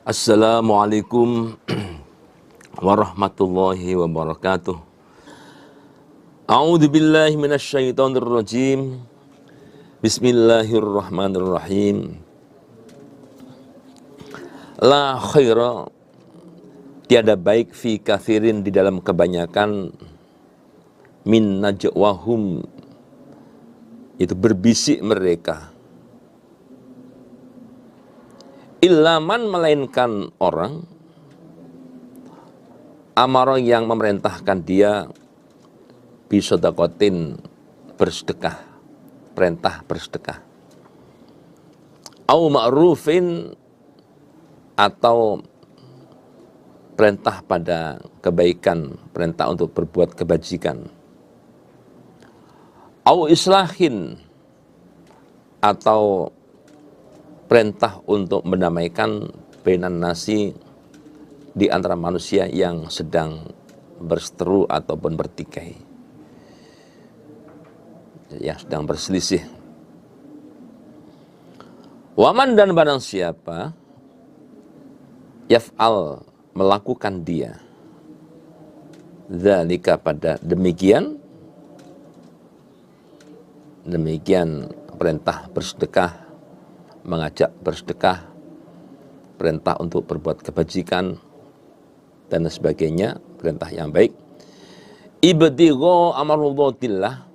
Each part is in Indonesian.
Assalamualaikum warahmatullahi wabarakatuh. A'udzu billahi minasyaitonir rajim. Bismillahirrahmanirrahim. La khaira, tiada baik fi katsirin di dalam kebanyakan min najwahum, itu berbisik mereka, illaman melainkan orang amaro yang memerintahkan dia bisodakotin bersedekah, perintah bersedekah, au ma'rufin atau perintah pada kebaikan, perintah untuk berbuat kebajikan, au islahin atau perintah untuk mendamaikan bainan nasi, di antara manusia yang sedang berseteru ataupun bertikai, yang sedang berselisih. Waman, dan barang siapa yaf'al melakukan dia dzalika pada demikian perintah bersedekah, mengajak bersedekah, perintah untuk berbuat kebajikan dan sebagainya, perintah yang baik, ibtigho amarudhatillah,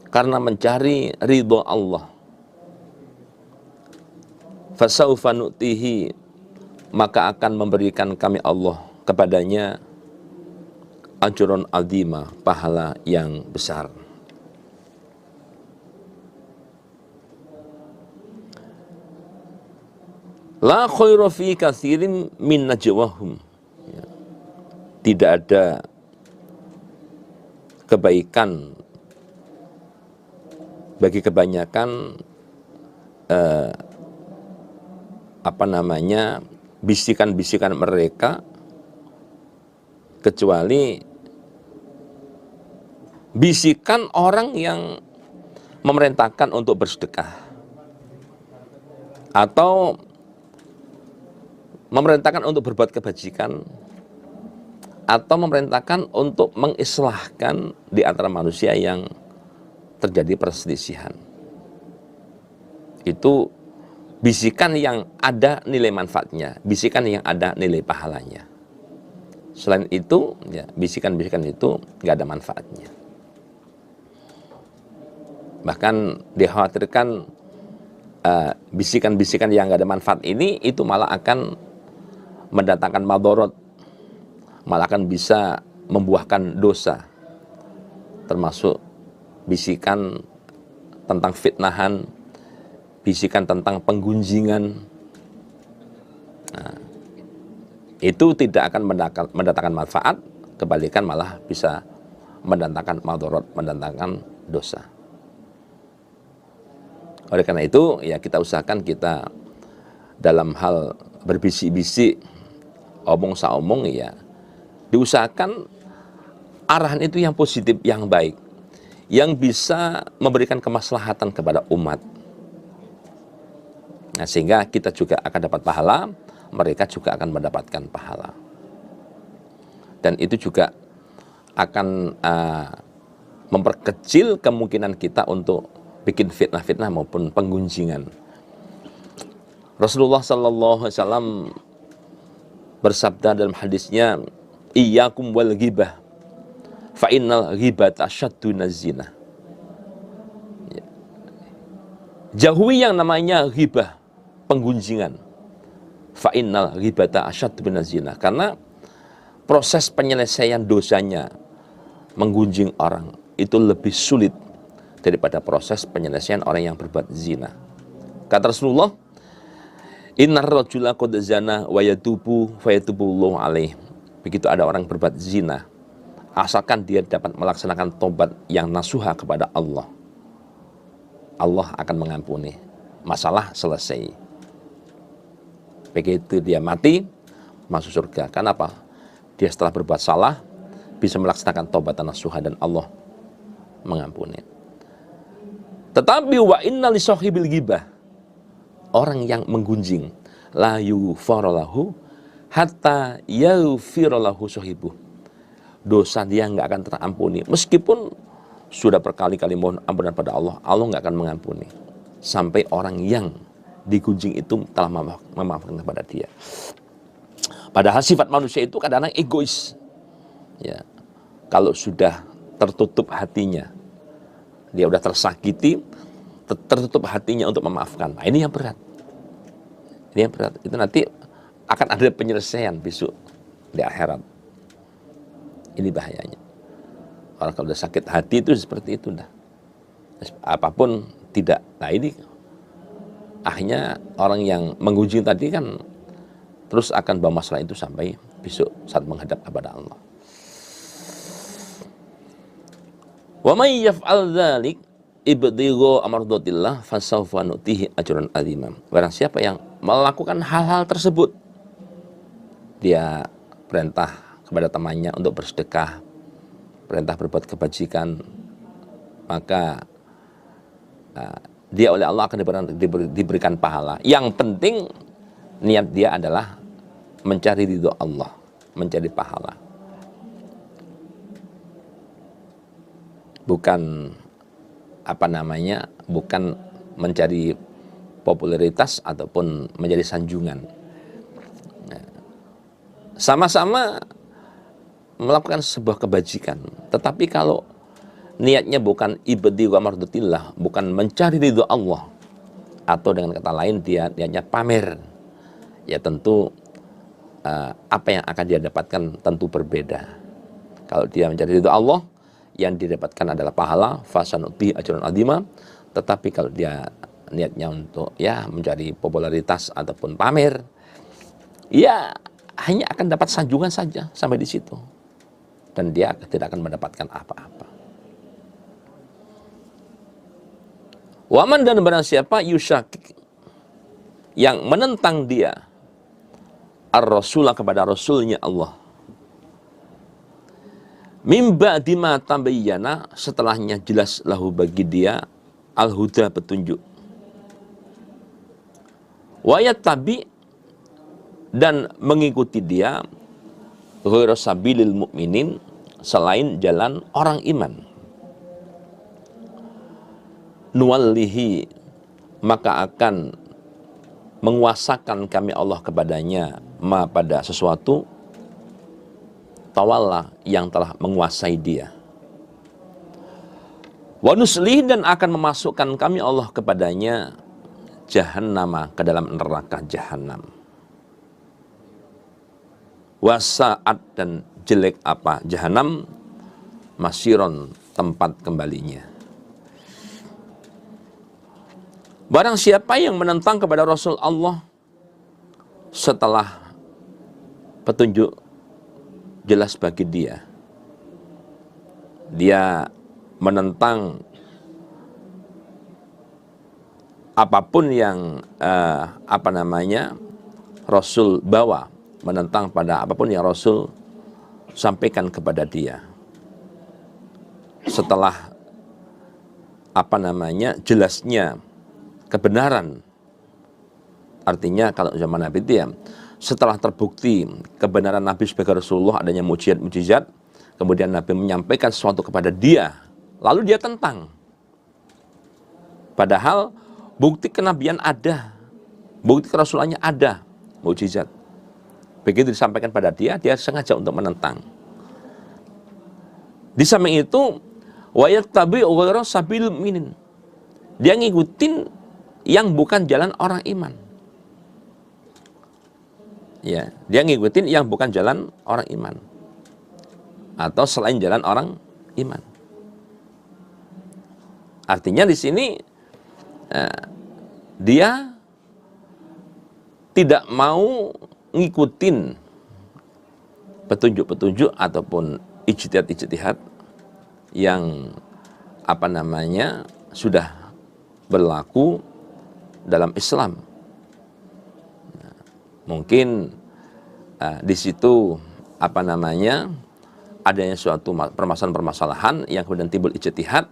karena mencari ridho Allah, fasaufa nu'tihi, maka akan memberikan kami Allah kepadanya ajron azima, pahala yang besar. La khaira fi katsirin min najwahum, tidak ada kebaikan bagi kebanyakan bisikan-bisikan mereka, kecuali bisikan orang yang memerintahkan untuk bersedekah atau memerintahkan untuk berbuat kebajikan atau memerintahkan untuk mengislahkan di antara manusia yang terjadi perselisihan. Itu bisikan yang ada nilai manfaatnya, bisikan yang ada nilai pahalanya. Selain itu, ya, bisikan-bisikan itu nggak ada manfaatnya. Bahkan dikhawatirkan bisikan-bisikan yang nggak ada manfaat ini itu malah akan mendatangkan madorot, malah akan bisa membuahkan dosa, termasuk bisikan tentang fitnahan, bisikan tentang penggunjingan. Nah, itu tidak akan mendatangkan manfaat, kebalikan malah bisa mendatangkan madorot, mendatangkan dosa. Oleh karena itu, ya, kita usahakan kita dalam hal berbisik-bisik, omong saomong, ya diusahakan arahan itu yang positif, yang baik, yang bisa memberikan kemaslahatan kepada umat. Nah, sehingga kita juga akan dapat pahala, mereka juga akan mendapatkan pahala. Dan itu juga akan memperkecil kemungkinan kita untuk bikin fitnah-fitnah maupun penggunjingan. Rasulullah sallallahu alaihi wasallam bersabda dalam hadisnya, iyyakum wal ghibah fa innal ghibata asyaddu nazina. Jauhi yang namanya ghibah, penggunjingan. Fa innal ghibata asyaddu nazina, karena proses penyelesaian dosanya menggunjing orang itu lebih sulit daripada proses penyelesaian orang yang berbuat zina. Kata Rasulullah, innar rajula qad zana wa yatubu fa yatubullahu alaih. Begitu ada orang berbuat zina, asalkan dia dapat melaksanakan tobat yang nasuha kepada Allah, Allah akan mengampuni. Masalah selesai. Begitu dia mati, masuk surga. Kenapa? Dia setelah berbuat salah bisa melaksanakan tobat nasuha dan Allah mengampuni. Tetapi wa inna li sahibil ghibah, orang yang menggunjing, la yughfaru hatta yaghfira lahu sahibuh. Dosa dia nggak akan terampuni meskipun sudah berkali-kali mohon ampunan pada Allah, Allah nggak akan mengampuni sampai orang yang digunjing itu telah memaafkan kepada dia. Padahal sifat manusia itu kadang-kadang egois. Ya, kalau sudah tertutup hatinya, dia udah tersakiti, tertutup hatinya untuk memaafkan. Nah, ini yang berat. Ini yang berat. Itu nanti akan ada penyelesaian besok di akhirat. Ini bahayanya. Orang kalau udah sakit hati itu seperti itu dah. Apapun tidak. Nah ini akhirnya orang yang menggunjing tadi kan terus akan bawa masalah itu sampai besok saat menghadap kepada Allah. Wa may yaf'al dzalik ibtigha amradatillah fasawfa nu'tihi ajran azima. Barang siapa yang melakukan hal-hal tersebut, dia perintah kepada temannya untuk bersedekah, perintah berbuat kebajikan, maka dia oleh Allah akan diberikan pahala. Yang penting niat dia adalah mencari ridho Allah, mencari pahala. Bukan bukan mencari popularitas ataupun menjadi sanjungan. Sama-sama melakukan sebuah kebajikan, tetapi kalau niatnya bukan ibtigha mardatillah, bukan mencari ridho Allah, atau dengan kata lain dia niatnya pamer, ya tentu apa yang akan dia dapatkan tentu berbeda. Kalau dia mencari ridho Allah, yang didapatkan adalah pahala, fasanuti ajrun azima. Tetapi kalau dia niatnya untuk mencari popularitas ataupun pamer, ya hanya akan dapat sanjungan saja sampai di situ, dan dia tidak akan mendapatkan apa-apa. Waman, dan barang siapa yusyakik, yang menentang dia ar-rasulah, kepada rasulnya Allah, mimba dima tabayyana, setelahnya jelas lahu bagi dia al-huda, petunjuk, wayat tabi, dan mengikuti dia ghairu sabilil mu'minin, selain jalan orang iman, nuwallihi, maka akan menguasakan kami Allah kepadanya ma, pada sesuatu, tawalla, yang telah menguasai dia, wa nuslih, dan akan memasukkan kami Allah kepadanya jahannama, ke dalam neraka jahanam, wasaat, dan jelek apa jahanam, masiron, tempat kembalinya. Barang siapa yang menentang kepada Rasul Allah setelah petunjuk jelas bagi dia, dia menentang apapun yang Rasul bawa, menentang pada apapun yang Rasul sampaikan kepada dia setelah jelasnya kebenaran. Artinya kalau zaman Nabi itu setelah terbukti kebenaran Nabi sebagai Rasulullah, adanya mujizat, kemudian Nabi menyampaikan sesuatu kepada dia, lalu dia tentang. Padahal bukti kenabian ada, bukti kerasulannya ada, mujizat. Begitu disampaikan pada dia, dia sengaja untuk menentang. Di samping itu, wayat tabi ghairu sabilil mu'minin, dia ngikutin yang bukan jalan orang iman. Ya, dia ngikutin yang bukan jalan orang iman, atau selain jalan orang iman. Artinya di sini dia tidak mau ngikutin petunjuk-petunjuk ataupun ijtihad-ijtihad yang sudah berlaku dalam Islam. Mungkin di situ adanya suatu permasalahan-permasalahan yang kemudian timbul ijtihad.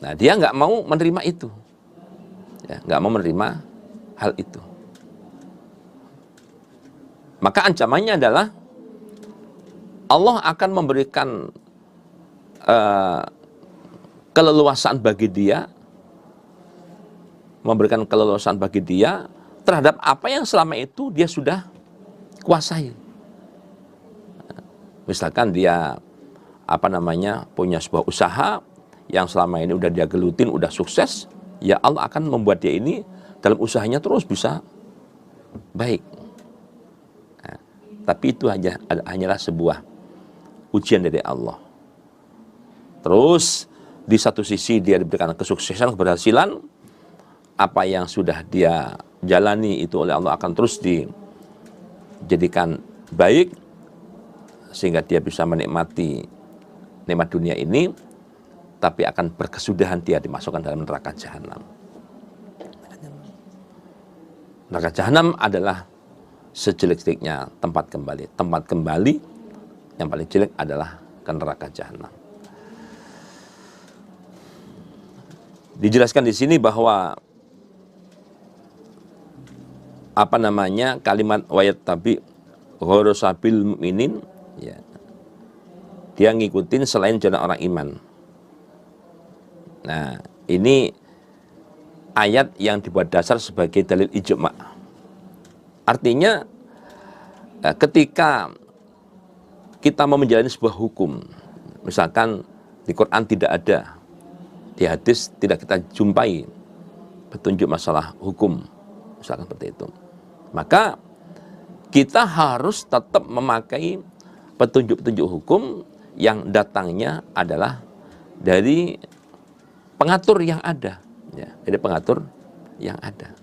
Nah, dia nggak mau menerima itu, nggak mau menerima hal itu. Maka ancamannya adalah Allah akan memberikan keleluasaan bagi dia, terhadap apa yang selama itu dia sudah kuasai. Misalkan dia punya sebuah usaha yang selama ini udah dia gelutin, udah sukses, ya Allah akan membuat dia ini dalam usahanya terus bisa baik. Nah, tapi itu hanyalah sebuah ujian dari Allah. Terus di satu sisi dia diberikan kesuksesan, keberhasilan, apa yang sudah dia jalani itu oleh Allah akan terus dijadikan baik, sehingga dia bisa menikmati nikmat dunia ini, tapi akan berkesudahan dia dimasukkan dalam neraka jahanam. Neraka jahanam adalah sejelek-jeleknya tempat kembali. Tempat kembali yang paling jelek adalah ke neraka jahanam. Dijelaskan di sini bahwa kalimat wayat tabi ghorosabil mu'minin, ya, dia ngikutin selain jalan orang iman. Nah, ini ayat yang dibuat dasar sebagai dalil ijma'. Artinya ketika kita mau menjalani sebuah hukum, misalkan di Quran tidak ada, di hadis tidak kita jumpai petunjuk masalah hukum, misalkan seperti itu, maka kita harus tetap memakai petunjuk-petunjuk hukum yang datangnya adalah dari pengatur yang ada, ya, dari pengatur yang ada,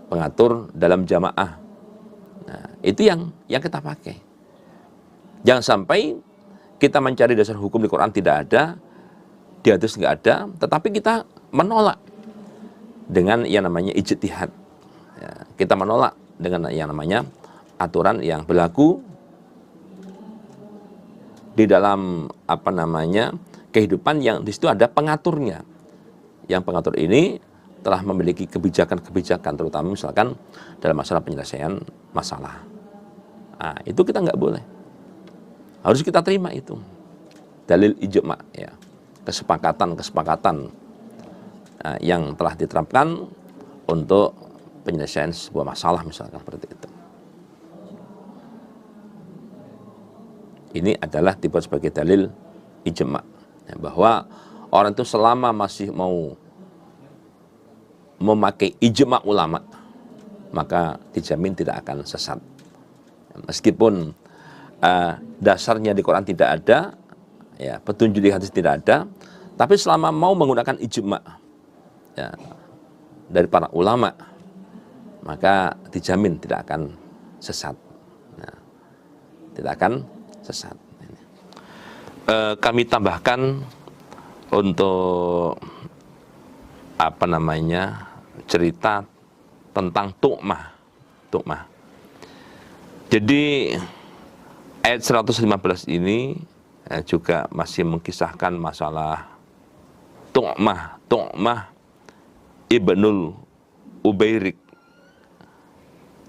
pengatur dalam jamaah. Nah, itu yang kita pakai. Jangan sampai kita mencari dasar hukum di Quran tidak ada, di hadis nggak ada, tetapi kita menolak dengan yang namanya ijtihad. Ya, kita menolak dengan yang namanya aturan yang berlaku di dalam kehidupan yang di situ ada pengaturnya. Yang pengatur ini telah memiliki kebijakan-kebijakan, terutama misalkan dalam masalah penyelesaian masalah. Nah, itu kita nggak boleh. Harus kita terima itu. Dalil ijma', ya. Kesepakatan yang telah diterapkan untuk penyelesaian sebuah masalah, misalkan seperti itu. Ini adalah dibuat sebagai dalil ijma', ya, bahwa orang itu selama masih mau memakai ijma' ulama, maka dijamin tidak akan sesat. Meskipun dasarnya di Quran tidak ada, ya, petunjuk di hadis tidak ada, tapi selama mau menggunakan ijma', ya, dari para ulama, maka dijamin tidak akan sesat. Nah, tidak akan sesat. Kami tambahkan untuk cerita tentang tu'mah. Jadi ayat 115 ini juga masih mengisahkan masalah Tu'mah ibnul Ubairik.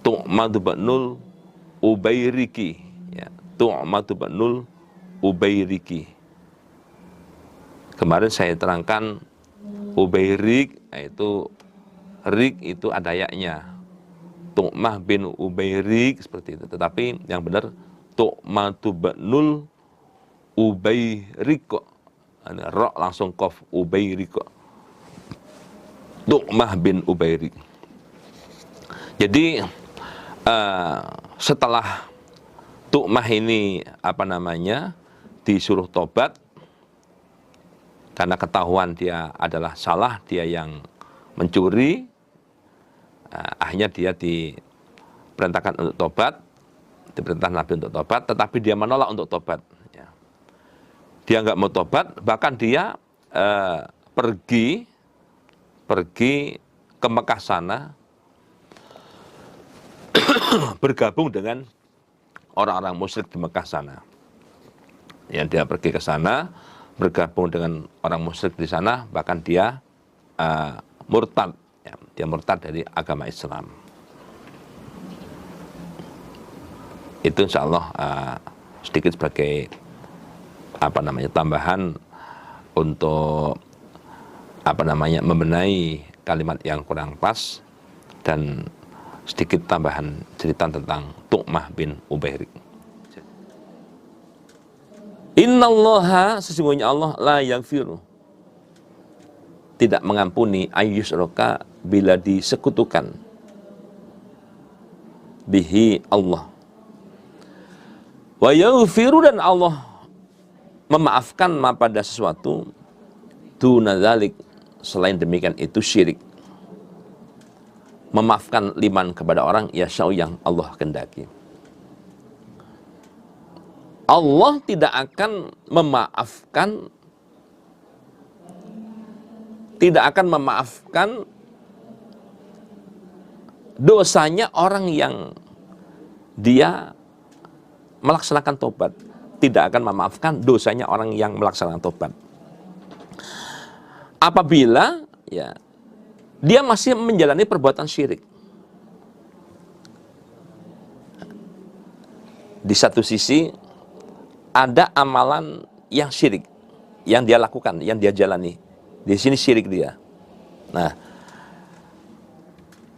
Tu'mah ibnul Ubairiki, ya, Tu'mah ibnul Ubairiki. Kemarin saya terangkan Ubairik itu Rik itu ada yaknya. Tu'mah bin Ubairik seperti itu. Tetapi yang benar Tu'mah ibnul Ubairik. Ra langsung qaf, Ubairik. Tu'mah bin Ubairik. Jadi setelah Tu'mah ini disuruh tobat karena ketahuan dia adalah salah, dia yang mencuri, akhirnya dia diperintahkan untuk tobat, diperintah Nabi untuk tobat, tetapi dia menolak untuk tobat. Ya. Dia nggak mau tobat, bahkan dia pergi ke Mekah sana, bergabung dengan orang-orang musyrik di Mekah sana. Ya, dia pergi ke sana, bergabung dengan orang musyrik di sana, bahkan dia murtad. Ya, dia murtad dari agama Islam. Itu insya Allah sedikit sebagai tambahan untuk membenahi kalimat yang kurang pas, dan sedikit tambahan cerita tentang Tu'mah bin Ubairik. Innallaha, sesungguhnya Allah, la yaghfiru, tidak mengampuni, ayyusyraka, bila disekutukan, bihi, Allah. Wa yaghfiru, dan Allah memaafkan ma pada sesuatu, duna dzalik, selain demikian itu syirik. Memaafkan liman, kepada orang yashau, yang Allah kehendaki. Allah tidak akan memaafkan dosanya orang yang dia melaksanakan tobat. Tidak akan memaafkan dosanya orang yang melaksanakan tobat. Apabila dia masih menjalani perbuatan syirik. Di satu sisi ada amalan yang syirik yang dia lakukan, yang dia jalani. Di sini syirik dia. Nah,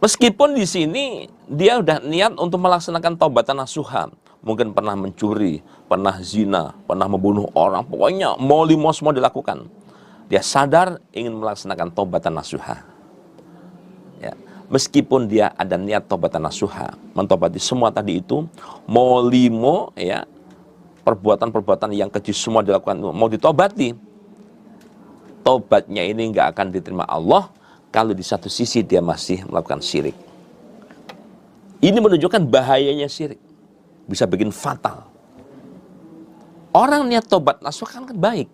meskipun di sini dia udah niat untuk melaksanakan taubatan nasuha, mungkin pernah mencuri, pernah zina, pernah membunuh orang, pokoknya mau semua dilakukan. Dia sadar ingin melaksanakan taubatan nasuha. Ya, meskipun dia ada niat taubatan nasuha, mentobati semua tadi itu, mau perbuatan-perbuatan yang keji semua dilakukan, mau ditobati, tobatnya ini nggak akan diterima Allah kalau di satu sisi dia masih melakukan syirik. Ini menunjukkan bahayanya syirik, bisa bikin fatal. Orang niat tobat nasuha kan baik,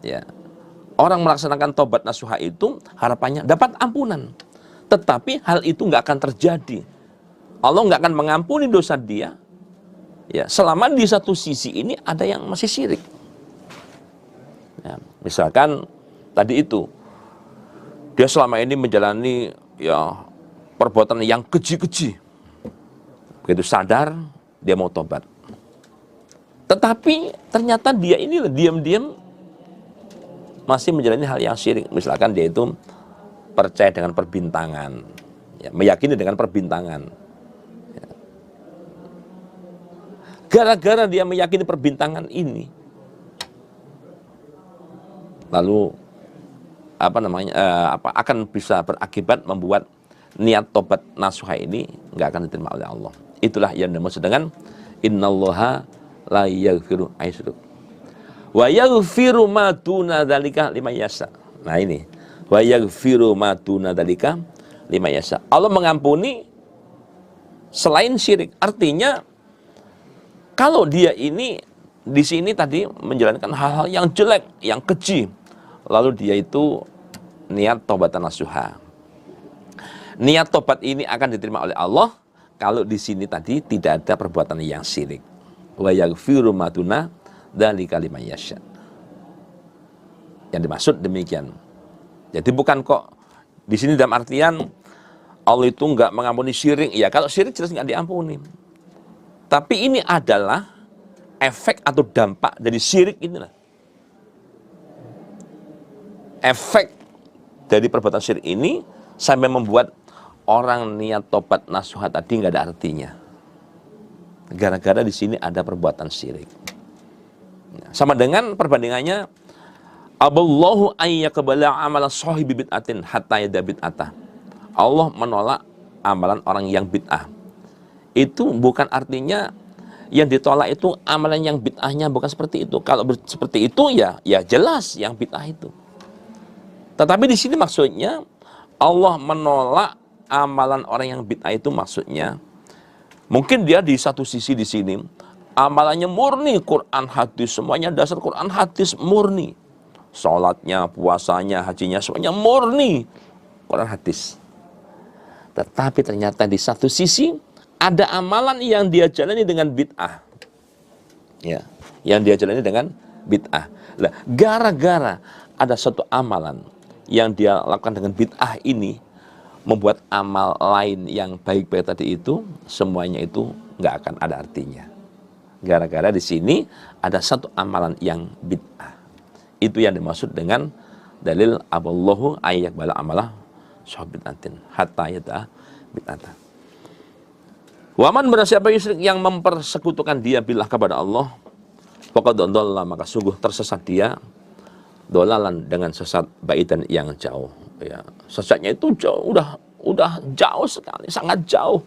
ya. Orang melaksanakan tobat nasuha itu harapannya dapat ampunan, tetapi hal itu nggak akan terjadi. Allah nggak akan mengampuni dosa dia, ya, selama di satu sisi ini ada yang masih syirik. Ya, misalkan tadi itu dia selama ini menjalani perbuatan yang keji-keji. Begitu sadar dia mau tobat. Tetapi ternyata dia ini diam-diam masih menjalani hal yang syirik. Misalkan dia itu percaya dengan perbintangan, ya, meyakini dengan perbintangan. Gara-gara dia meyakini perbintangan ini, lalu akan bisa berakibat membuat niat tobat nasuha ini nggak akan diterima oleh Allah. Itulah yang dimaksud dengan innallaha la yaghfiru ayyusyraka wa yaghfiru ma duna dzalika liman yasha. Nah ini, wa yaghfiru ma duna dzalika liman yasha. Allah mengampuni selain syirik. Artinya kalau dia ini di sini tadi menjalankan hal-hal yang jelek, yang keji, lalu dia itu niat taubatan nasuha. Niat tobat ini akan diterima oleh Allah kalau di sini tadi tidak ada perbuatan yang syirik. Wa yaghfiru ma duna dzalika liman yasha. Yang dimaksud demikian. Jadi bukan kok di sini dalam artian Allah itu nggak mengampuni syirik. Ya kalau syirik jelas nggak diampuni. Tapi ini adalah efek atau dampak dari syirik inilah. Efek dari perbuatan syirik ini sampai membuat orang niat tobat nasuha tadi nggak ada artinya. Gara-gara di sini ada perbuatan syirik. Sama dengan perbandingannya, Aballahu ayyakabala amala sahibi bid'atin hatta yada bid'atah. Allah menolak amalan orang yang bid'ah. Itu bukan artinya yang ditolak itu amalan yang bid'ahnya, bukan seperti itu. Kalau seperti itu ya jelas yang bid'ah itu. Tetapi di sini maksudnya Allah menolak amalan orang yang bid'ah itu maksudnya mungkin dia di satu sisi di sini amalannya murni Quran hadis, semuanya dasar Quran hadis murni. Salatnya, puasanya, hajinya semuanya murni Quran hadis. Tetapi ternyata di satu sisi ada amalan yang dia jalani dengan bid'ah. Ya, yang dia jalani dengan bid'ah. Nah, gara-gara ada satu amalan yang dia lakukan dengan bid'ah ini membuat amal lain yang baik-baik tadi itu semuanya itu nggak akan ada artinya. Gara-gara di sini ada satu amalan yang bid'ah. Itu yang dimaksud dengan dalil aballahu ayyak bala amalah syahbitatin hatta yata bid'ata. Waman barang siapa yusyrik yang mempersekutukan dia billah kepada Allah, faqad dhalla maka sungguh tersesat dia dolalan dengan sesat baidan yang jauh. Ya, sesatnya itu jauh, udah jauh sekali, sangat jauh.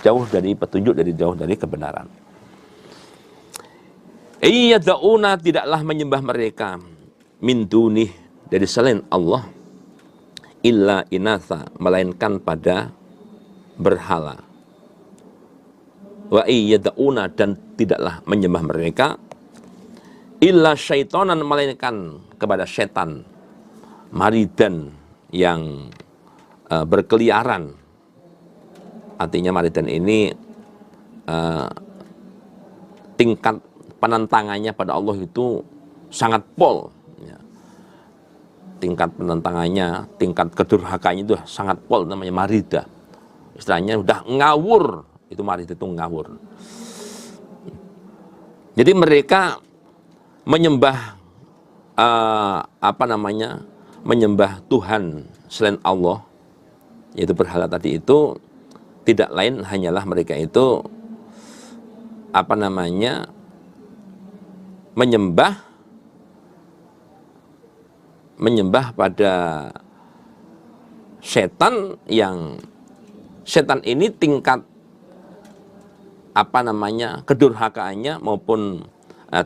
Jauh dari petunjuk, jauh dari kebenaran. Iyada'una tidaklah menyembah mereka min dunih dari selain Allah illa inatha melainkan pada berhala. Wa iyada'una dan tidaklah menyembah mereka illa syaitonan melainkan kepada setan maridan yang berkeliaran. Artinya maridan ini tingkat penentangannya pada Allah itu sangat pol. Ya. Tingkat penentangannya, tingkat kedurhakaannya itu sangat pol, namanya marida. Istilahnya udah ngawur, itu marida itu ngawur. Jadi mereka menyembah menyembah Tuhan selain Allah, yaitu berhala tadi itu tidak lain hanyalah mereka itu menyembah pada setan yang setan ini tingkat kedurhakaannya maupun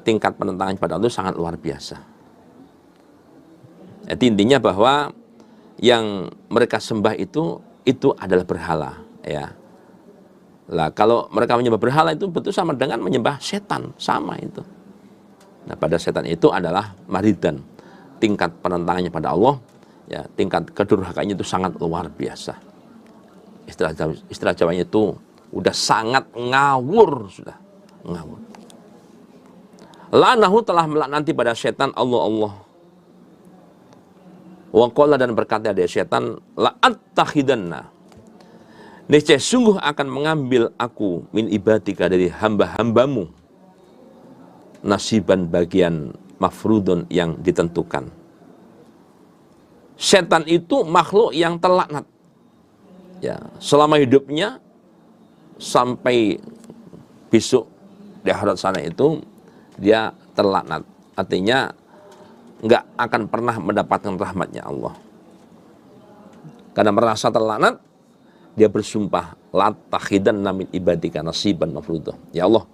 tingkat penentangan pada Allah sangat luar biasa. Jadi intinya bahwa yang mereka sembah itu adalah berhala, ya. Lah kalau mereka menyembah berhala itu betul sama dengan menyembah setan, sama itu. Nah, pada setan itu adalah maridan. Tingkat penentangannya pada Allah, ya, tingkat kedurhakaannya itu sangat luar biasa. Istilah Jawanya itu udah sangat ngawur, sudah ngawur. La'anahu telah melaknati pada setan Allah. Wa qala dan berkata dia setan, la'attakhidanna. Niscaya sungguh akan mengambil aku min ibadika dari hamba-hambamu nasiban bagian mafrudun yang ditentukan. Setan itu makhluk yang terlaknat. Ya, selama hidupnya sampai besok di akhirat sana itu dia terlaknat. Artinya nggak akan pernah mendapatkan rahmatnya Allah. Karena merasa terlaknat, dia bersumpah, la takhidanna min ibadika nasiban mafruḍah. Ya Allah,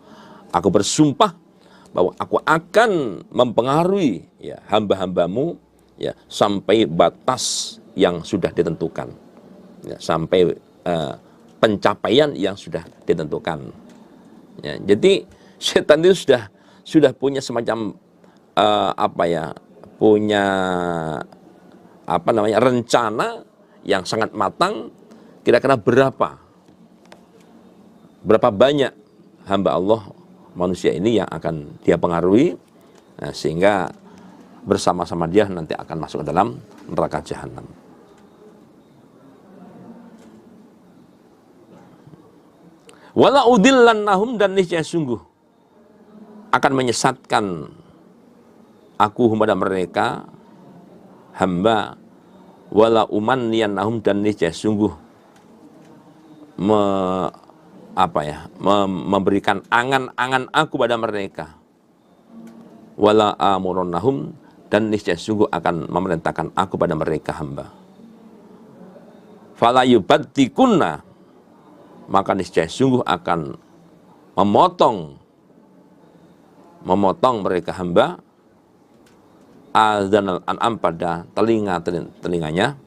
aku bersumpah bahwa aku akan mempengaruhi, ya, hamba-hambamu, ya, sampai batas yang sudah ditentukan, ya, sampai pencapaian yang sudah ditentukan. Ya, jadi setan itu sudah punya semacam rencana yang sangat matang. Kira-kira berapa banyak hamba Allah manusia ini yang akan dia pengaruhi, sehingga bersama-sama dia nanti akan masuk ke dalam neraka jahanam. Wala udillannahum dan niscaya sungguh akan menyesatkan aku kepada mereka hamba, wala umanniyannahum dan niscaya sungguh memberikan angan-angan aku pada mereka, wala amurannahum dan niscaya sungguh akan memerintahkan aku pada mereka hamba, fala yubaddikunna maka niscaya sungguh akan memotong mereka hamba azanal an'am pada telinganya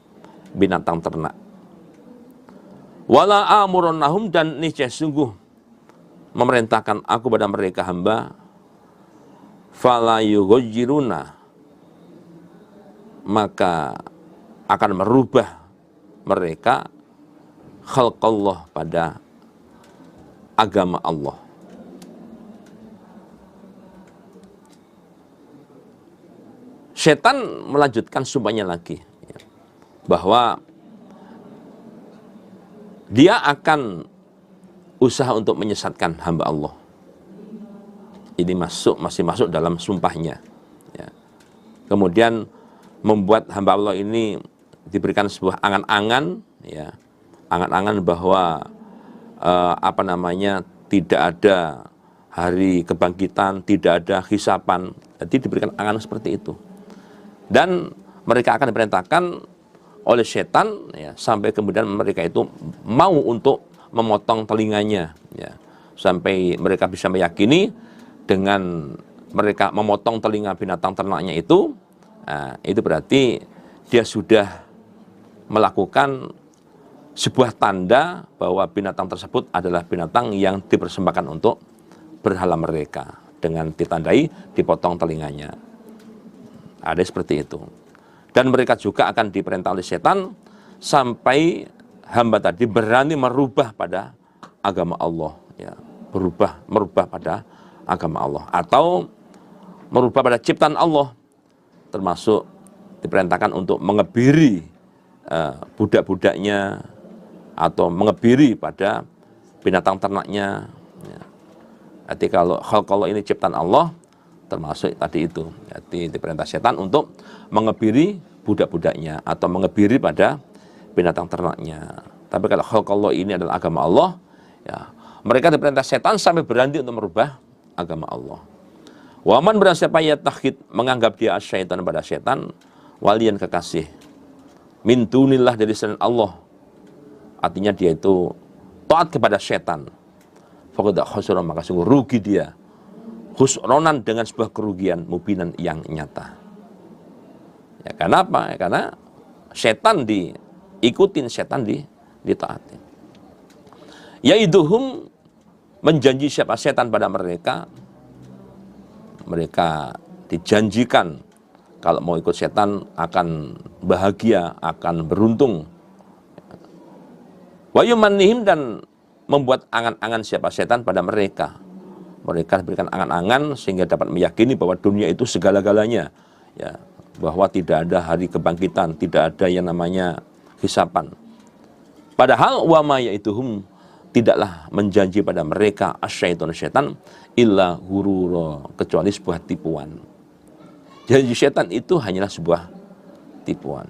binatang ternak. Wala amurannahum dan niscaya sungguh memerintahkan aku pada mereka hamba fala yughayyiruna maka akan merubah mereka khalqallah pada agama Allah. Setan melanjutkan sumpahnya lagi, bahwa dia akan usaha untuk menyesatkan hamba Allah. Ini masih masuk dalam sumpahnya. Ya. Kemudian membuat hamba Allah ini diberikan sebuah angan-angan, ya, angan-angan bahwa tidak ada hari kebangkitan, tidak ada hisapan. Jadi diberikan angan seperti itu. Dan mereka akan diperintahkan oleh setan, ya, sampai kemudian mereka itu mau untuk memotong telinganya, ya, sampai mereka bisa meyakini dengan mereka memotong telinga binatang ternaknya itu, itu berarti dia sudah melakukan sebuah tanda bahwa binatang tersebut adalah binatang yang dipersembahkan untuk berhala mereka, dengan ditandai dipotong telinganya. Ada seperti itu. Dan mereka juga akan diperintah oleh setan sampai hamba tadi berani merubah pada agama Allah, ya, merubah pada agama Allah, atau merubah pada ciptaan Allah, termasuk diperintahkan untuk mengebiri budak-budaknya atau mengebiri pada binatang ternaknya. Ya. Jadi kalau ini ciptaan Allah, termasuk tadi itu. Jadi diperintah setan untuk mengebiri budak-budaknya atau mengebiri pada binatang ternaknya. Tapi kalau ini adalah agama Allah, ya, mereka diperintah setan sampai berani untuk merubah agama Allah. Waman berasa siapa takhid menganggap dia syaitan pada setan, walian kekasih, min dunillah dari selain Allah. Artinya dia itu taat kepada setan. Faqad khasara, maka sungguh rugi dia. Khusronan, dengan sebuah kerugian mubinan yang nyata. Ya, kenapa? Ya, karena setan diikutin, setan ditaatin. Yaiduhum, menjanji siapa setan pada mereka. Mereka dijanjikan kalau mau ikut setan akan bahagia, akan beruntung. Wa yumannihim, dan membuat angan-angan siapa setan pada mereka. Mereka diberikan angan-angan sehingga dapat meyakini bahwa dunia itu segala-galanya, ya, bahwa tidak ada hari kebangkitan, tidak ada yang namanya hisapan. Padahal wa ma yaituhum, tidaklah menjanji pada mereka asyaitun setan illa ghurura, kecuali sebuah tipuan. Janji setan itu hanyalah sebuah tipuan.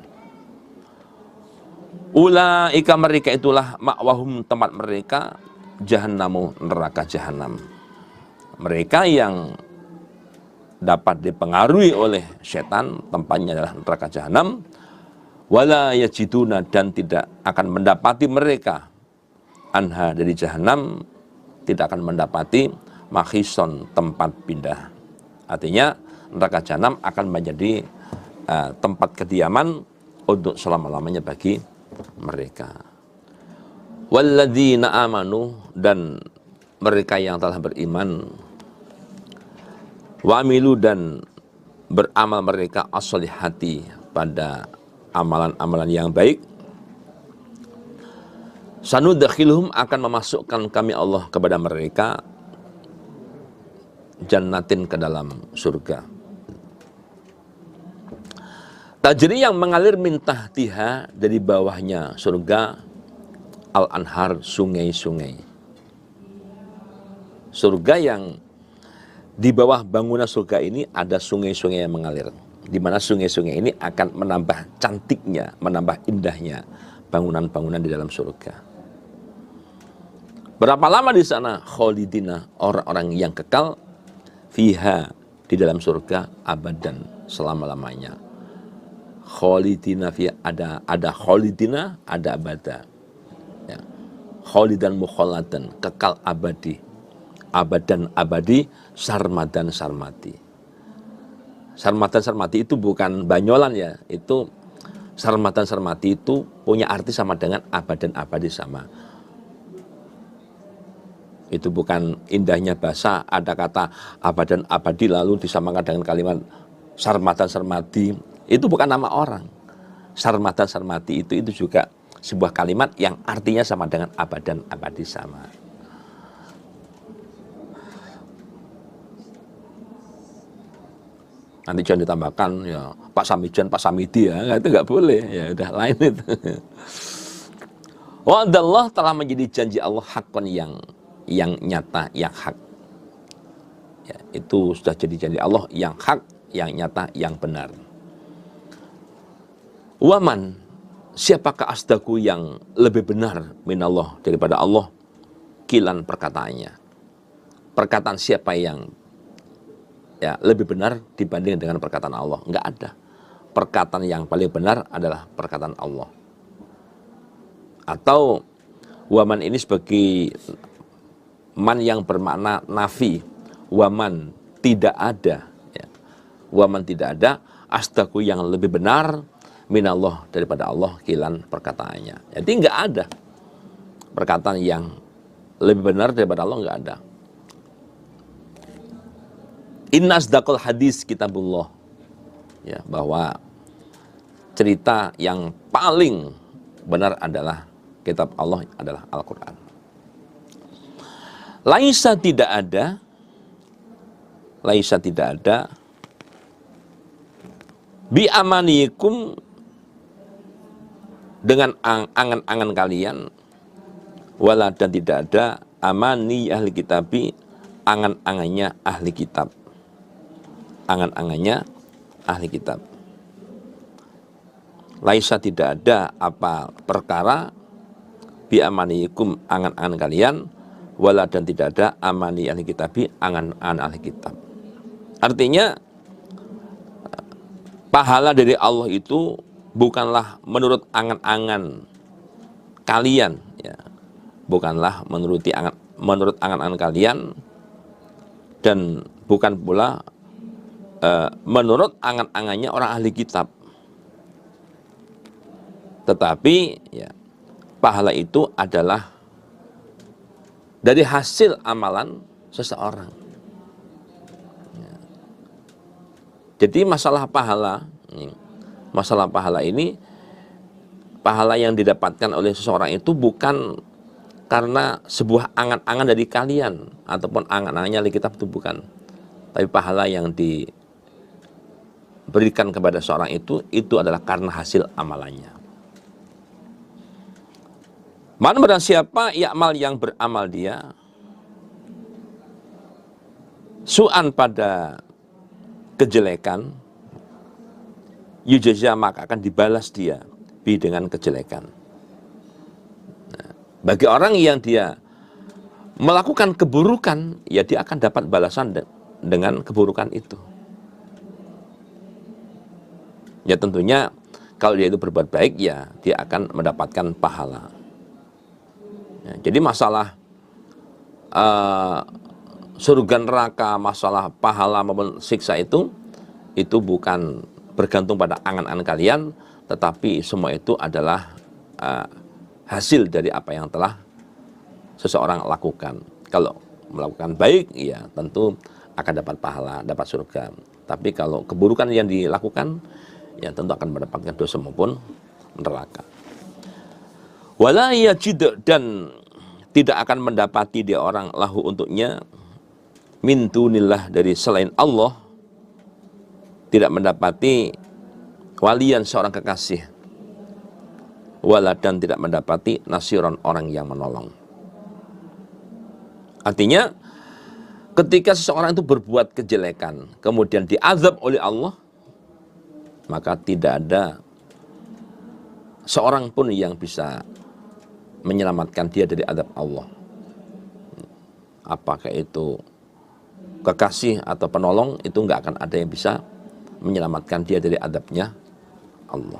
Ulaika, mereka itulah ma'wahum, tempat mereka jahannamu, neraka jahanam. Mereka yang dapat dipengaruhi oleh setan, tempatnya adalah neraka jahanam. Wala yajiduna, dan tidak akan mendapati mereka anha, dari jahanam tidak akan mendapati makhison, tempat pindah. Artinya neraka jahanam akan menjadi tempat kediaman untuk selama-lamanya bagi mereka. Walladzina amanu, dan mereka yang telah beriman, wa amilu, dan beramal mereka as-solihati, pada amalan-amalan yang baik, sanudkhiluhum, akan memasukkan kami Allah kepada mereka jannatin, ke dalam surga. Tajri, yang mengalir min tahtiha, dari bawahnya surga, al-anhar, sungai-sungai. Surga yang di bawah bangunan surga ini ada sungai-sungai yang mengalir, di mana sungai-sungai ini akan menambah cantiknya, menambah indahnya bangunan-bangunan di dalam surga. Berapa lama di sana? Kholidina, orang-orang yang kekal, fiha, di dalam surga, abadan, selama-lamanya. Kholidina fiha, ada kholidina, ada abada. Ya. Kholidan mukholadan, kekal abadi. Abadan abadi, sarmadan sarmati. Sarmadan sarmati itu bukan banyolan, ya. Itu sarmadan sarmati itu punya arti sama dengan abadan abadi sama. Itu bukan indahnya bahasa, ada kata abadan abadi lalu disamakan dengan kalimat sarmadan sarmati. Itu bukan nama orang. Sarmadan sarmati itu juga sebuah kalimat yang artinya sama dengan abadan abadi sama. Nanti jangan ditambahkan ya Pak Samijan, Pak Samidi, ya, itu nggak boleh, ya udah lain itu. Wa'adallah, telah menjadi janji Allah hakon yang yang nyata, yang hak. Ya, itu sudah jadi Allah yang hak, yang nyata, yang benar. Waman, siapakah asdaku yang lebih benar minallah daripada Allah? Kilan perkataannya. Perkataan siapa yang lebih benar dibanding dengan perkataan Allah? Enggak ada. Perkataan yang paling benar adalah perkataan Allah. Atau waman ini sebagai man yang bermakna nafi. Waman tidak ada. Ya. Waman tidak ada asdaku yang lebih benar minallah daripada Allah kilan perkataannya. Jadi enggak ada perkataan yang lebih benar daripada Allah, enggak ada. Inna asdaqal hadis kitabullah. Ya, bahwa cerita yang paling benar adalah kitab Allah, adalah Al-Quran. Laisa tidak ada bi amanikum dengan angan-angan kalian, wala dan tidak ada amani ahli kitabi, angan-angannya ahli kitab. Angan-angannya ahli kitab. Laisa tidak ada apa perkara bi amanikum angan-angan kalian, wala dan tidak ada amani ahli kitabi, angan-angan ahli kitab. Artinya pahala dari Allah itu bukanlah menurut angan-angan kalian, ya. Bukanlah menurut angan-angan kalian, dan bukan pula menurut angan-angannya orang ahli kitab. Tetapi ya, pahala itu adalah dari hasil amalan seseorang. Ya. Jadi masalah pahala ini, pahala yang didapatkan oleh seseorang itu bukan karena sebuah angan-angan dari kalian ataupun angan-angannya ahli kitab, itu bukan. Tapi pahala yang diberikan kepada seorang itu adalah karena hasil amalannya. Man barang siapa ya'mal yang beramal dia su'an pada kejelekan, yujazza maka akan dibalas dia bi dengan kejelekan. Nah, bagi orang yang dia melakukan keburukan, ya dia akan dapat balasan dengan keburukan itu. Ya tentunya kalau dia itu berbuat baik, ya dia akan mendapatkan pahala. Ya, jadi masalah surga neraka, masalah pahala maupun siksa itu bukan bergantung pada angan-angan kalian, tetapi semua itu adalah hasil dari apa yang telah seseorang lakukan. Kalau melakukan baik, ya tentu akan dapat pahala, dapat surga. Tapi kalau keburukan yang dilakukan, ya tentu akan mendapatkan dosa maupun neraka. Wala yajid, dan tidak akan mendapati dia orang lahu untuknya min dunillah, dari selain Allah, tidak mendapati walian seorang kekasih, wala dan tidak mendapati nasiron orang yang menolong. Artinya ketika seseorang itu berbuat kejelekan kemudian diazab oleh Allah, maka tidak ada seorang pun yang bisa menyelamatkan dia dari azab Allah. Apakah itu kekasih atau penolong, itu nggak akan ada yang bisa menyelamatkan dia dari azabnya Allah.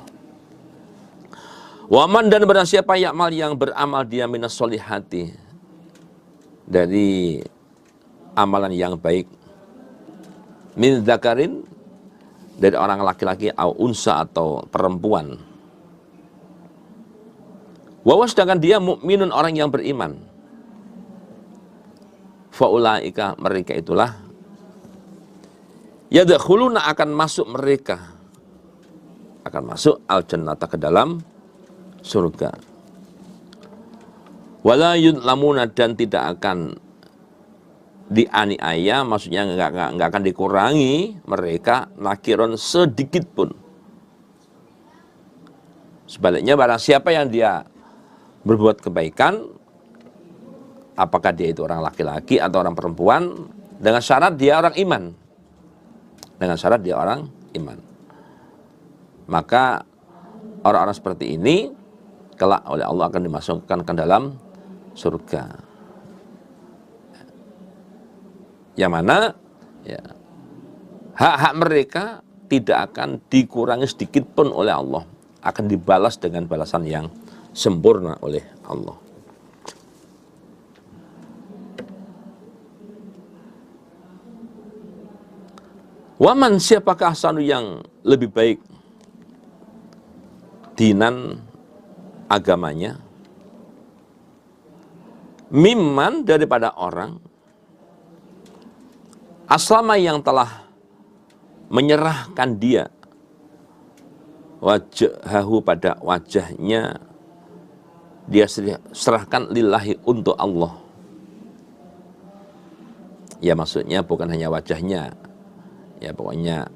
Waman, dan barang siapa ya'mal yang beramal dia minas solihati, dari amalan yang baik, min dzakarin, dari orang laki-laki, au unsa atau perempuan, wawas, sedangkan dia mukminun, orang yang beriman, faulaika, mereka itulah, yadkhuluna, akan masuk mereka, akan masuk al-jannata, ke dalam surga. Wala yudlamuna, dan tidak akan dianiaya, maksudnya nggak akan dikurangi mereka nakiron sedikit pun. Sebaliknya barang siapa yang dia berbuat kebaikan apakah dia itu orang laki-laki atau orang perempuan, dengan syarat dia orang iman. Dengan syarat dia orang iman. Maka orang-orang seperti ini kelak oleh Allah akan dimasukkan ke dalam surga. Yang mana ya, hak-hak mereka tidak akan dikurangi sedikit pun oleh Allah, akan dibalas dengan balasan yang sempurna oleh Allah. Waman, siapakah ahsanu yang lebih baik dinan agamanya, mimman daripada orang aslama yang telah menyerahkan dia wajhahu pada wajahnya, dia serahkan lillahi untuk Allah. Ya maksudnya bukan hanya wajahnya, ya pokoknya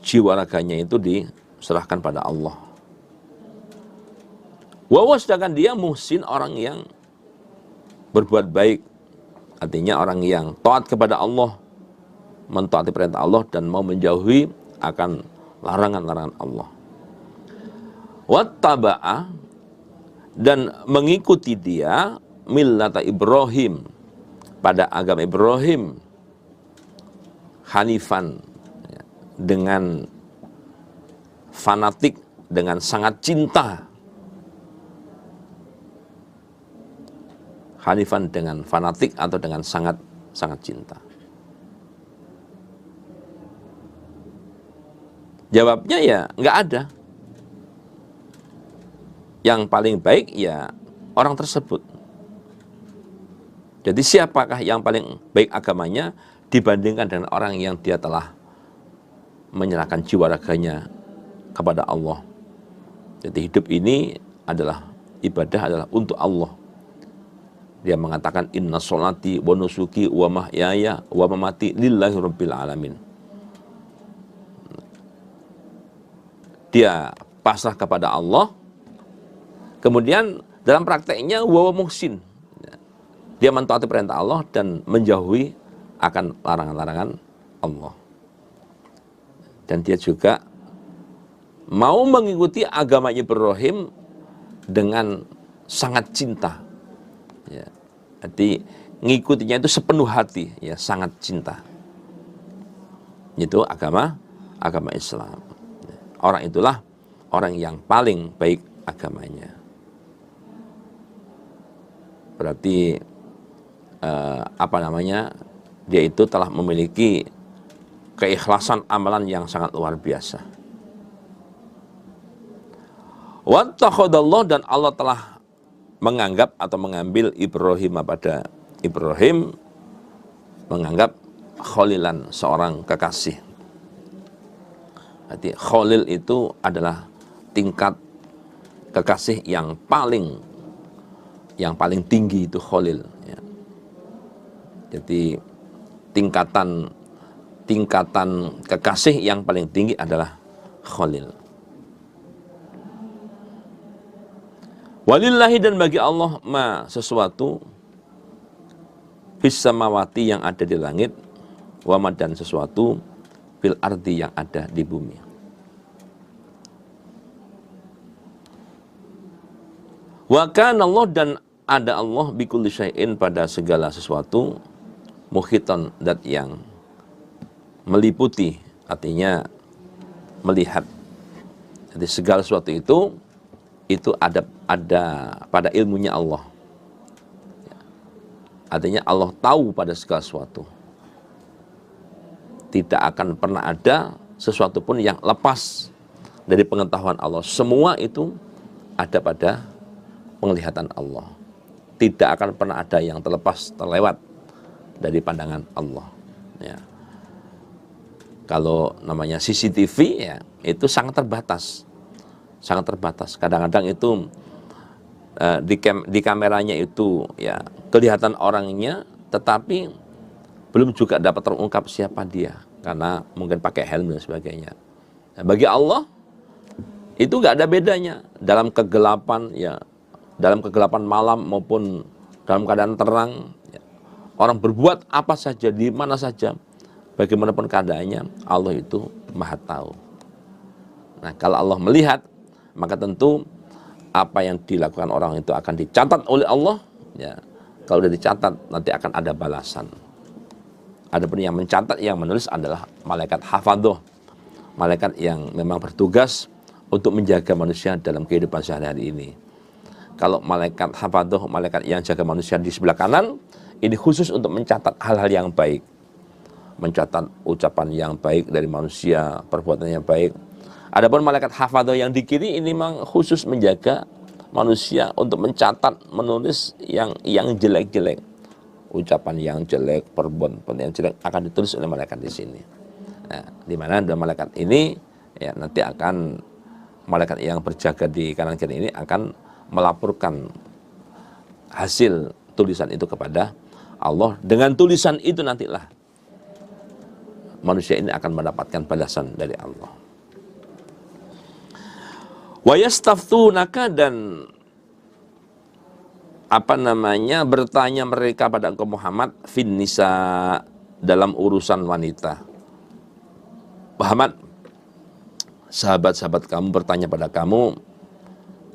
jiwa raganya itu diserahkan pada Allah. Wawa, sedangkan dia muhsin, orang yang berbuat baik, artinya orang yang taat kepada Allah, mentaati perintah Allah dan mau menjauhi akan larangan-larangan Allah. Wattaba'a, dan mengikuti dia millata Ibrahim, pada agama Ibrahim, hanifan, dengan fanatik, dengan sangat cinta. Hanifan dengan fanatik atau dengan sangat cinta. Jawabnya ya nggak ada. Yang paling baik ya orang tersebut. Jadi siapakah yang paling baik agamanya dibandingkan dengan orang yang dia telah menyerahkan jiwa raganya kepada Allah. Jadi hidup ini adalah ibadah, adalah untuk Allah. Dia mengatakan inna sholati wa nusuki wa mahyaya wa mamati lillahi rabbil alamin. Dia pasrah kepada Allah. Kemudian dalam prakteknya wa muhsin. Dia mentaati perintah Allah dan menjauhi akan larangan-larangan Allah. Dan dia juga mau mengikuti agama Ibrahim dengan sangat cinta. Ya, jadi ngikutinya itu sepenuh hati, ya sangat cinta. Itu agama Islam. Orang itulah orang yang paling baik agamanya. Berarti dia itu telah memiliki keikhlasan amalan yang sangat luar biasa. Wattakhadallah, dan Allah telah menganggap atau mengambil Ibrahim, pada Ibrahim menganggap khalilan, seorang kekasih. Jadi khalil itu adalah tingkat kekasih yang paling tinggi, itu khalil. Ya. Jadi tingkatan kekasih yang paling tinggi adalah khalil. Walillahi, dan bagi Allah ma sesuatu fis samawati, yang ada di langit, wa ma, dan sesuatu fil ardi, yang ada di bumi. Wa kana Allah, dan ada Allah bikulli syai'in, pada segala sesuatu, muhitan, dat yang meliputi, artinya melihat. Jadi segala sesuatu itu ada pada ilmunya Allah. Artinya Allah tahu pada segala sesuatu. Tidak akan pernah ada sesuatu pun yang lepas dari pengetahuan Allah. Semua itu ada pada penglihatan Allah. Tidak akan pernah ada yang terlewat dari pandangan Allah. Ya. Kalau namanya CCTV, ya itu sangat terbatas. Kadang-kadang itu di kameranya itu ya kelihatan orangnya, tetapi belum juga dapat terungkap siapa dia, karena mungkin pakai helm dan sebagainya. Nah, bagi Allah itu nggak ada bedanya dalam kegelapan, ya dalam kegelapan malam maupun dalam keadaan terang. Orang berbuat apa saja, di mana saja, bagaimanapun keadaannya, Allah itu Maha tahu. Nah, kalau Allah melihat, maka tentu apa yang dilakukan orang itu akan dicatat oleh Allah. Ya, kalau sudah dicatat, nanti akan ada balasan. Adapun yang mencatat, yang menulis adalah malaikat hafadhoh, malaikat yang memang bertugas untuk menjaga manusia dalam kehidupan sehari-hari ini. Kalau malaikat hafadhoh, malaikat yang jaga manusia di sebelah kanan, ini khusus untuk mencatat hal-hal yang baik, mencatat ucapan yang baik dari manusia, perbuatan yang baik. Adapun malaikat hafadhoh yang di kiri ini memang khusus menjaga manusia untuk mencatat, menulis yang jelek-jelek, ucapan yang jelek, perbuatan yang jelek akan ditulis oleh malaikat di sini. Nah, di mana dua malaikat ini ya nanti akan, malaikat yang berjaga di kanan kiri ini akan melaporkan hasil tulisan itu kepada Allah. Dengan tulisan itu nantilah manusia ini akan mendapatkan balasan dari Allah. Wa yastaftunaka, dan bertanya mereka pada engkau Muhammad, fin nisa, dalam urusan wanita. Muhammad, sahabat-sahabat kamu bertanya pada kamu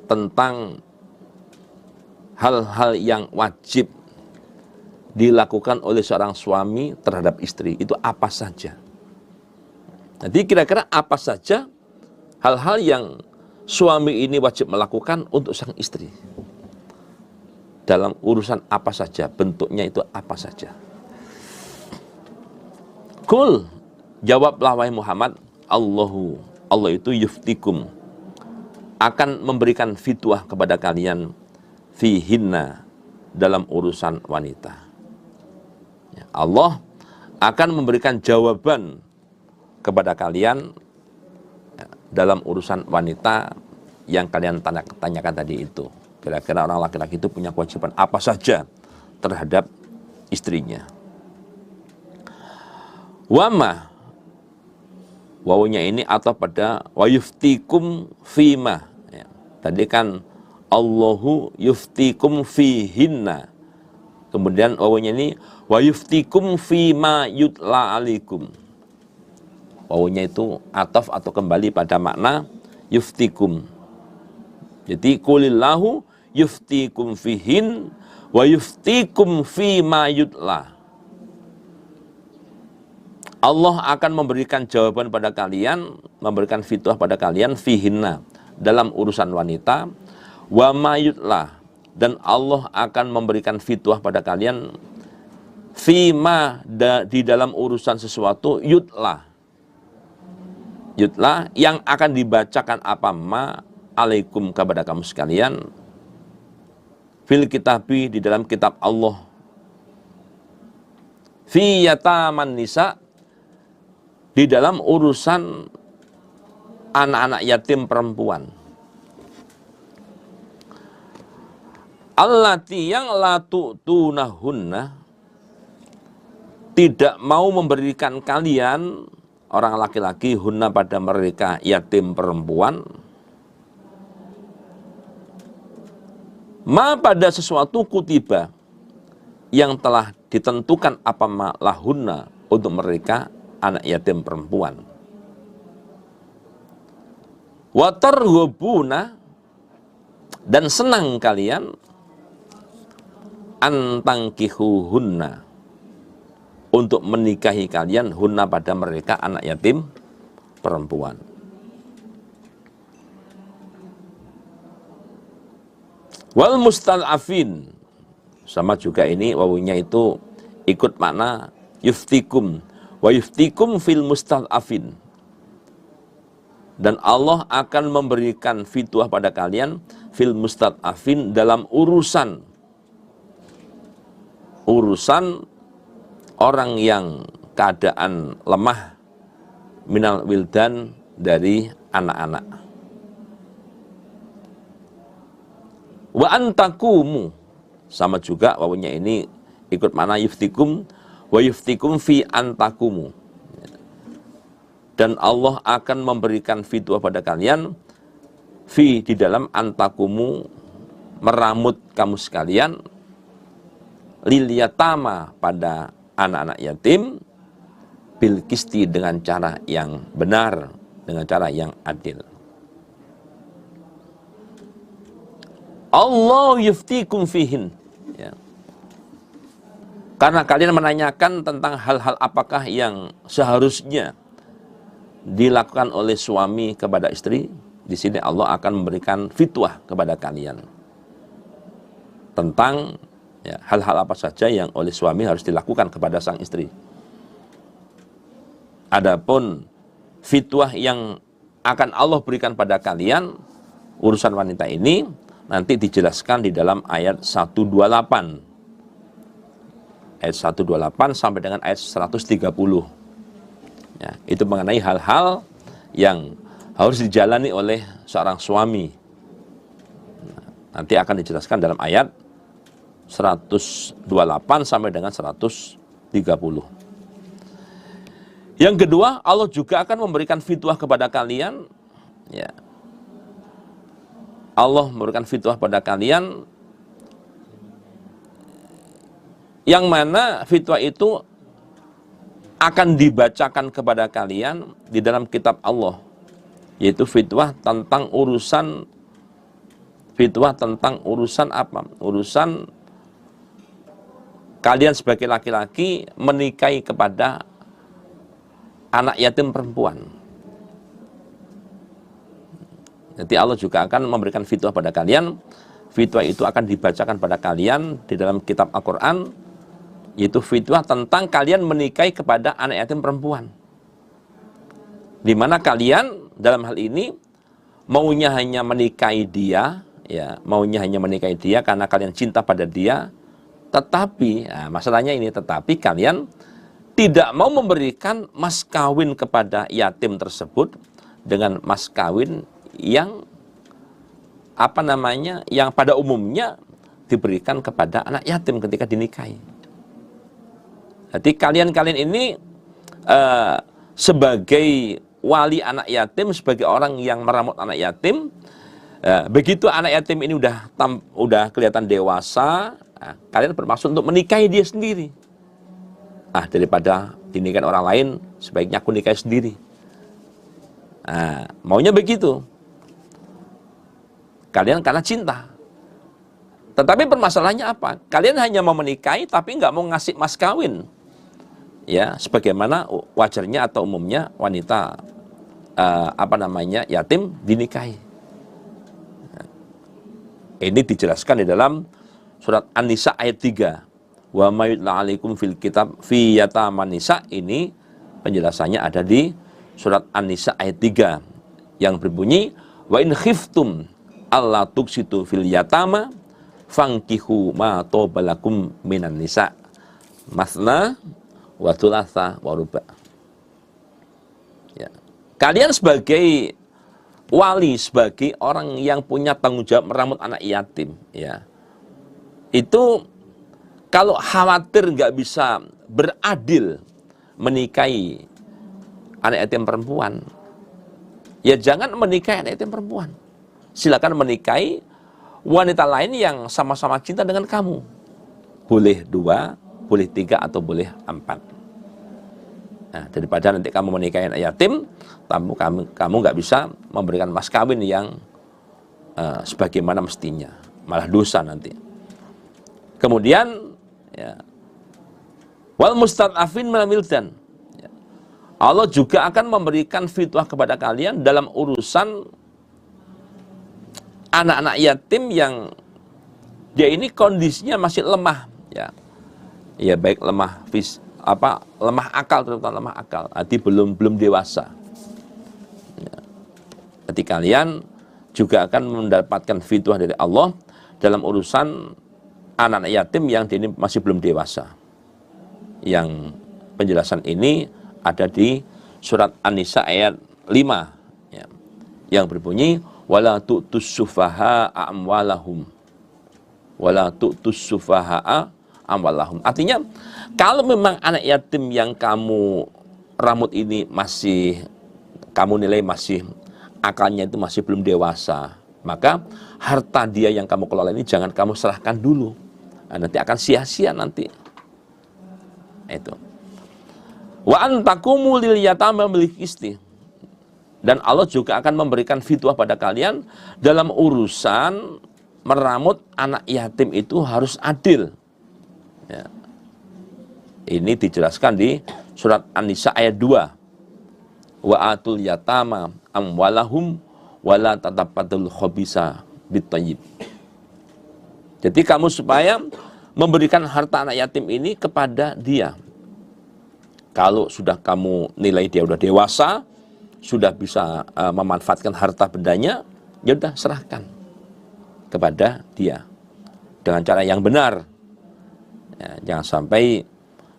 tentang hal-hal yang wajib dilakukan oleh seorang suami terhadap istri, itu apa saja? Jadi kira-kira apa saja hal-hal yang suami ini wajib melakukan untuk sang istri? Dalam urusan apa saja, bentuknya itu apa saja? Kul, jawablah wahai Muhammad, Allah itu yuftikum, akan memberikan fitwah kepada kalian, fihinna, dalam urusan wanita. Allah akan memberikan jawaban kepada kalian dalam urusan wanita yang kalian tanyakan tadi itu. Kira-kira orang laki-laki itu punya kewajiban apa saja terhadap istrinya. Wama, wawunya ini atau pada wayuftikum fima. Ya, tadi kan Allahu yuftikum fihinna. Kemudian wawunya ini wa yuftikum fima yutla alaikum. Wawunya itu ataf atau kembali pada makna yuftikum. Jadi qulillahu yuftikum fihin wa yuftikum fima yutla. Allah akan memberikan jawaban pada kalian, memberikan fitwah pada kalian fihinna, dalam urusan wanita, wa ma yutla, dan Allah akan memberikan fitwah pada kalian fima, di dalam urusan sesuatu, yutla yang akan dibacakan apa ma alaikum, kepada kamu sekalian, fil kitabi, di dalam kitab Allah, fi yataman nisa, di dalam urusan anak-anak yatim perempuan. Allati, yang la tu'tunahunna, tidak mau memberikan kalian, orang laki-laki, hunna, pada mereka yatim perempuan, ma, pada sesuatu kutiba, yang telah ditentukan apa ma lahunna, untuk mereka anak yatim perempuan. Wa targhubuna, dan senang kalian, antangkihuhunna, untuk menikahi kalian, hunna, pada mereka anak yatim perempuan. Wal mustad'afin, sama juga ini wawunya itu ikut makna yuftikum, wa yuftikum fil mustad'afin, dan Allah akan memberikan fitwah pada kalian fil mustad'afin, dalam urusan orang yang keadaan lemah, minal wildan, dari anak-anak. Wa antakumu, sama juga wawunya ini ikut mana yuftikum, wa yuftikum fi antakumu, dan Allah akan memberikan fitwah pada kalian fi, di dalam antakumu, meramut kamu sekalian, lil yatama pada anak-anak yatim bil qisti dengan cara yang benar, dengan cara yang adil. Allah yuftikum fihin, ya. Karena kalian menanyakan tentang hal-hal apakah yang seharusnya dilakukan oleh suami kepada istri, di sini Allah akan memberikan fitwah kepada kalian tentang ya, hal-hal apa saja yang oleh suami harus dilakukan kepada sang istri. Adapun fitwah yang akan Allah berikan pada kalian urusan wanita ini nanti dijelaskan di dalam ayat 128. Ayat 128 sampai dengan ayat 130. Ya, itu mengenai hal-hal yang harus dijalani oleh seorang suami. Nah, nanti akan dijelaskan dalam ayat 128 sampai dengan 130. Yang kedua, Allah juga akan memberikan fitwah kepada kalian, ya. Allah memberikan fitwah pada kalian yang mana fitwah itu akan dibacakan kepada kalian di dalam kitab Allah, yaitu fitwah tentang urusan apa? Urusan kalian sebagai laki-laki menikahi kepada anak yatim perempuan. Jadi Allah juga akan memberikan fitwah pada kalian. Fitwah itu akan dibacakan pada kalian di dalam kitab Al-Quran, yaitu fitwah tentang kalian menikahi kepada anak yatim perempuan. Di mana kalian dalam hal ini maunya hanya menikahi dia, ya, maunya hanya menikahi dia karena kalian cinta pada dia. Tetapi, nah, masalahnya ini, tetapi kalian tidak mau memberikan mas kawin kepada yatim tersebut dengan mas kawin yang yang pada umumnya diberikan kepada anak yatim ketika dinikahi. Jadi kalian ini sebagai wali anak yatim, sebagai orang yang merawat anak yatim, begitu anak yatim ini udah kelihatan dewasa, kalian bermaksud untuk menikahi dia sendiri. Daripada dinikahi orang lain, sebaiknya aku nikahi sendiri. Maunya begitu. Kalian karena cinta. Tetapi permasalahannya apa? Kalian hanya mau menikahi tapi nggak mau ngasih mas kawin. Ya, sebagaimana wajarnya atau umumnya wanita yatim dinikahi. Ini dijelaskan di dalam surat An-Nisa ayat 3. Wa may yutla 'alaikum fil kitab fi yataman nisa, ini penjelasannya ada di surat An-Nisa ayat 3 yang berbunyi wa in khiftum alla tuqsitu fil yatama fankihu ma tobalakum minan nisa masna wa thulatha wa ruba. Ya. Kalian sebagai wali, sebagai orang yang punya tanggung jawab merawat anak yatim, ya, itu kalau khawatir nggak bisa beradil menikahi anak yatim perempuan, ya jangan menikahi anak yatim perempuan. Silakan menikahi wanita lain yang sama-sama cinta dengan kamu. Boleh 2, boleh 3, atau boleh 4. Nah, daripada nanti kamu menikahi anak yatim, kamu nggak bisa memberikan mas kawin yang sebagaimana mestinya, malah dosa nanti. Kemudian, ya, wal mustad'afin minal wildan, ya, Allah juga akan memberikan fitwah kepada kalian dalam urusan anak-anak yatim yang dia ini kondisinya masih lemah, ya, ya baik lemah lemah akal, terutama lemah akal, arti belum dewasa. Ya. Jadi kalian juga akan mendapatkan fitwah dari Allah dalam urusan anak-anak yatim yang dia ini masih belum dewasa. Yang penjelasan ini ada di surat An-Nisa ayat 5, ya, yang berbunyi wala tu'tus sufaha amwalahum wala tu'tus sufaha amwalahum. Artinya, kalau memang anak yatim yang kamu ramut ini kamu nilai masih akalnya itu masih belum dewasa, maka harta dia yang kamu kelola ini jangan kamu serahkan dulu, nanti akan sia-sia nanti. Itu. Wa antakumu lil yatama bil qisti. Dan Allah juga akan memberikan fitwah pada kalian dalam urusan meramut anak yatim itu harus adil. Ya. Ini dijelaskan di surat An-Nisa ayat 2. Wa atul yatama amwalahum wala tatapatul khabisa bitayyib. Jadi kamu supaya memberikan harta anak yatim ini kepada dia. Kalau sudah kamu nilai dia udah dewasa, sudah bisa memanfaatkan harta bendanya, ya udah serahkan kepada dia dengan cara yang benar. Ya, jangan sampai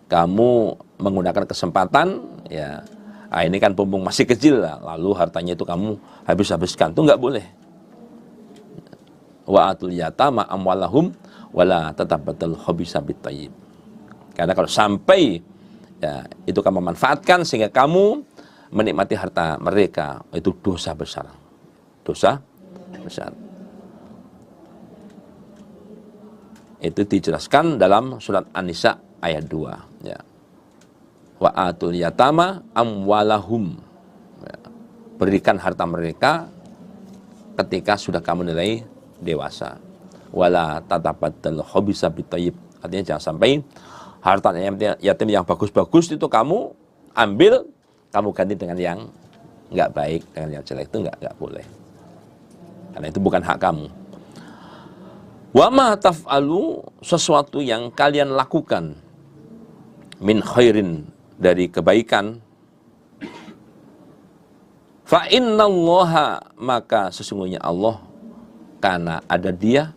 kamu menggunakan kesempatan, ya, ini kan mumpung masih kecil lah, lalu hartanya itu kamu habis-habiskan, itu nggak boleh. Wa atul yatama amwalahum wala tatabaddal khabisa bitayyib. Karena kalau sampai ya, itu kamu manfaatkan sehingga kamu menikmati harta mereka, itu dosa besar. Dosa besar. Itu dijelaskan dalam surat An-Nisa ayat 2. Ya. Wa atul yatama amwalahum. Ya. Berikan harta mereka ketika sudah kamu nilai dewasa. Wala tatabaddal khabisa bitayyib. Artinya jangan sampai harta yatim yang bagus-bagus itu kamu ambil, kamu ganti dengan yang nggak baik, dengan yang jelek, itu nggak boleh. Karena itu bukan hak kamu. Wa ma taf'alu, sesuatu yang kalian lakukan min khairin, dari kebaikan, fa innallaha, maka sesungguhnya Allah, karena ada dia,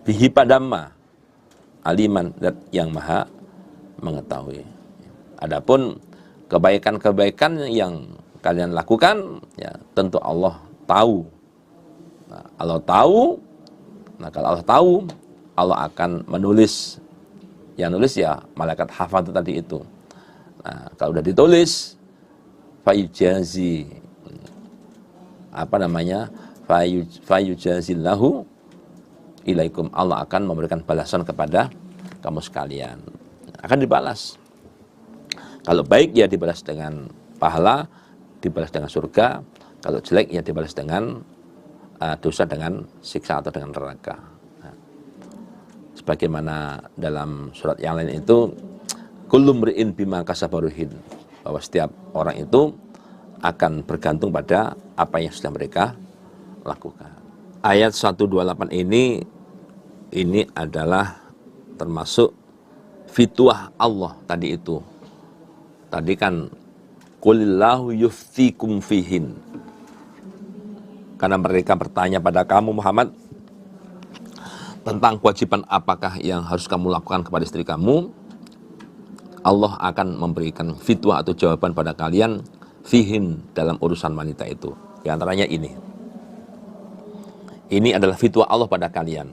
bihi padamma, aliman, dan yang maha mengetahui. Adapun kebaikan-kebaikan yang kalian lakukan, ya tentu Allah tahu. Nah, Allah tahu. Nah, kalau Allah tahu, Allah akan menulis. Yang nulis ya malaikat hafaz tadi itu. Nah, kalau udah ditulis, fayujazi, fayujazillahu ilaikum, Allah akan memberikan balasan kepada kamu sekalian. Akan dibalas. Kalau baik ya dibalas dengan pahala, dibalas dengan surga. Kalau jelek ya dibalas dengan dosa, dengan siksa atau dengan neraka. Nah, sebagaimana dalam surat yang lain itu, kullu mri'in bima kasaba rahin, bahwa setiap orang itu akan bergantung pada apa yang sudah mereka lakukan. Ayat 128 ini adalah termasuk fitwah Allah tadi itu. Tadi kan qulillahu yuftikum fihin. Karena mereka bertanya pada kamu Muhammad tentang kewajiban apakah yang harus kamu lakukan kepada istri kamu, Allah akan memberikan fitwah atau jawaban pada kalian fihin, dalam urusan wanita itu. Di antaranya ini. Ini adalah fitwah Allah pada kalian.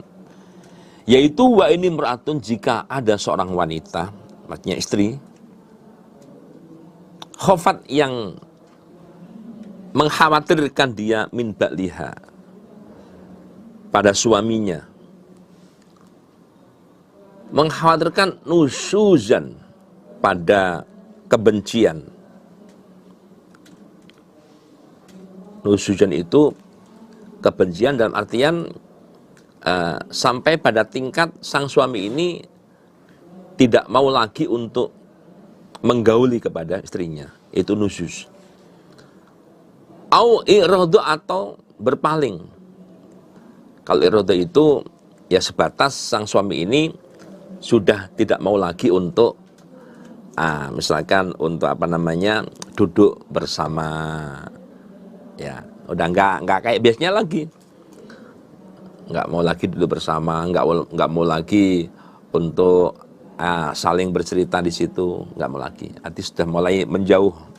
Yaitu wa ini meratun, jika ada seorang wanita, maksudnya istri, khofat, yang mengkhawatirkan dia min ba'liha, pada suaminya, mengkhawatirkan nusuzan, pada kebencian. Nusuzan itu kebencian dalam artian sampai pada tingkat sang suami ini tidak mau lagi untuk menggauli kepada istrinya, itu nusuz. Au irada, atau berpaling. Kalau irada itu ya sebatas sang suami ini sudah tidak mau lagi untuk misalkan untuk duduk bersama, ya udah nggak kayak biasanya lagi, nggak mau lagi duduk bersama, nggak mau lagi untuk saling bercerita di situ, nggak mau lagi. Arti sudah mulai menjauh.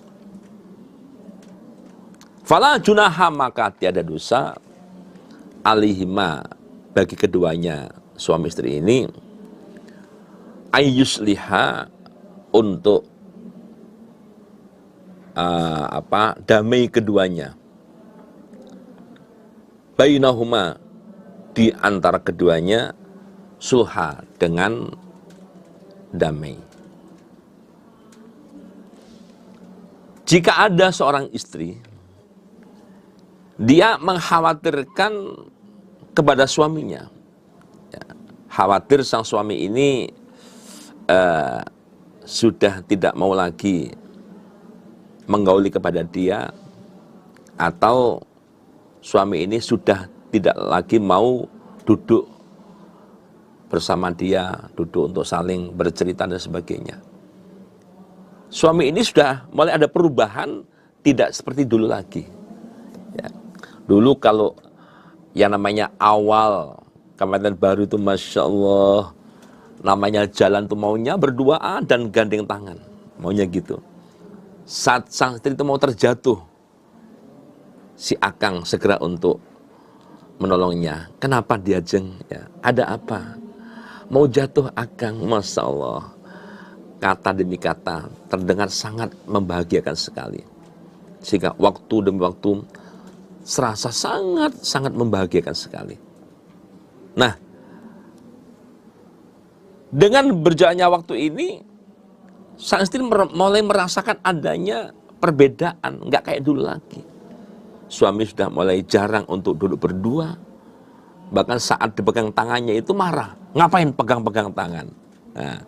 Fala junaha, maka tiada dosa alihima, bagi keduanya suami istri ini, ayyusliha, untuk damai keduanya, bainahuma, di antara keduanya, sulha, dengan damai. Jika ada seorang istri, dia mengkhawatirkan kepada suaminya, ya, khawatir sang suami ini sudah tidak mau lagi menggauli kepada dia, atau suami ini sudah tidak lagi mau duduk bersama dia, duduk untuk saling bercerita dan sebagainya. Suami ini sudah mulai ada perubahan, tidak seperti dulu lagi. Ya. Dulu kalau yang namanya awal Ramadan baru itu, Masya Allah, namanya jalan tuh maunya berduaan dan gandeng tangan, maunya gitu. Saat sang istri itu mau terjatuh, si akang segera untuk menolongnya. Kenapa dia jeng? Ya, ada apa? Mau jatuh akang, Masya Allah. Kata demi kata terdengar sangat membahagiakan sekali. Sehingga waktu demi waktu serasa sangat membahagiakan sekali. Nah, dengan berjalannya waktu ini, sang istri mulai merasakan adanya perbedaan, nggak kayak dulu lagi. Suami sudah mulai jarang untuk duduk berdua. Bahkan saat dipegang tangannya itu marah. Ngapain pegang-pegang tangan? Nah,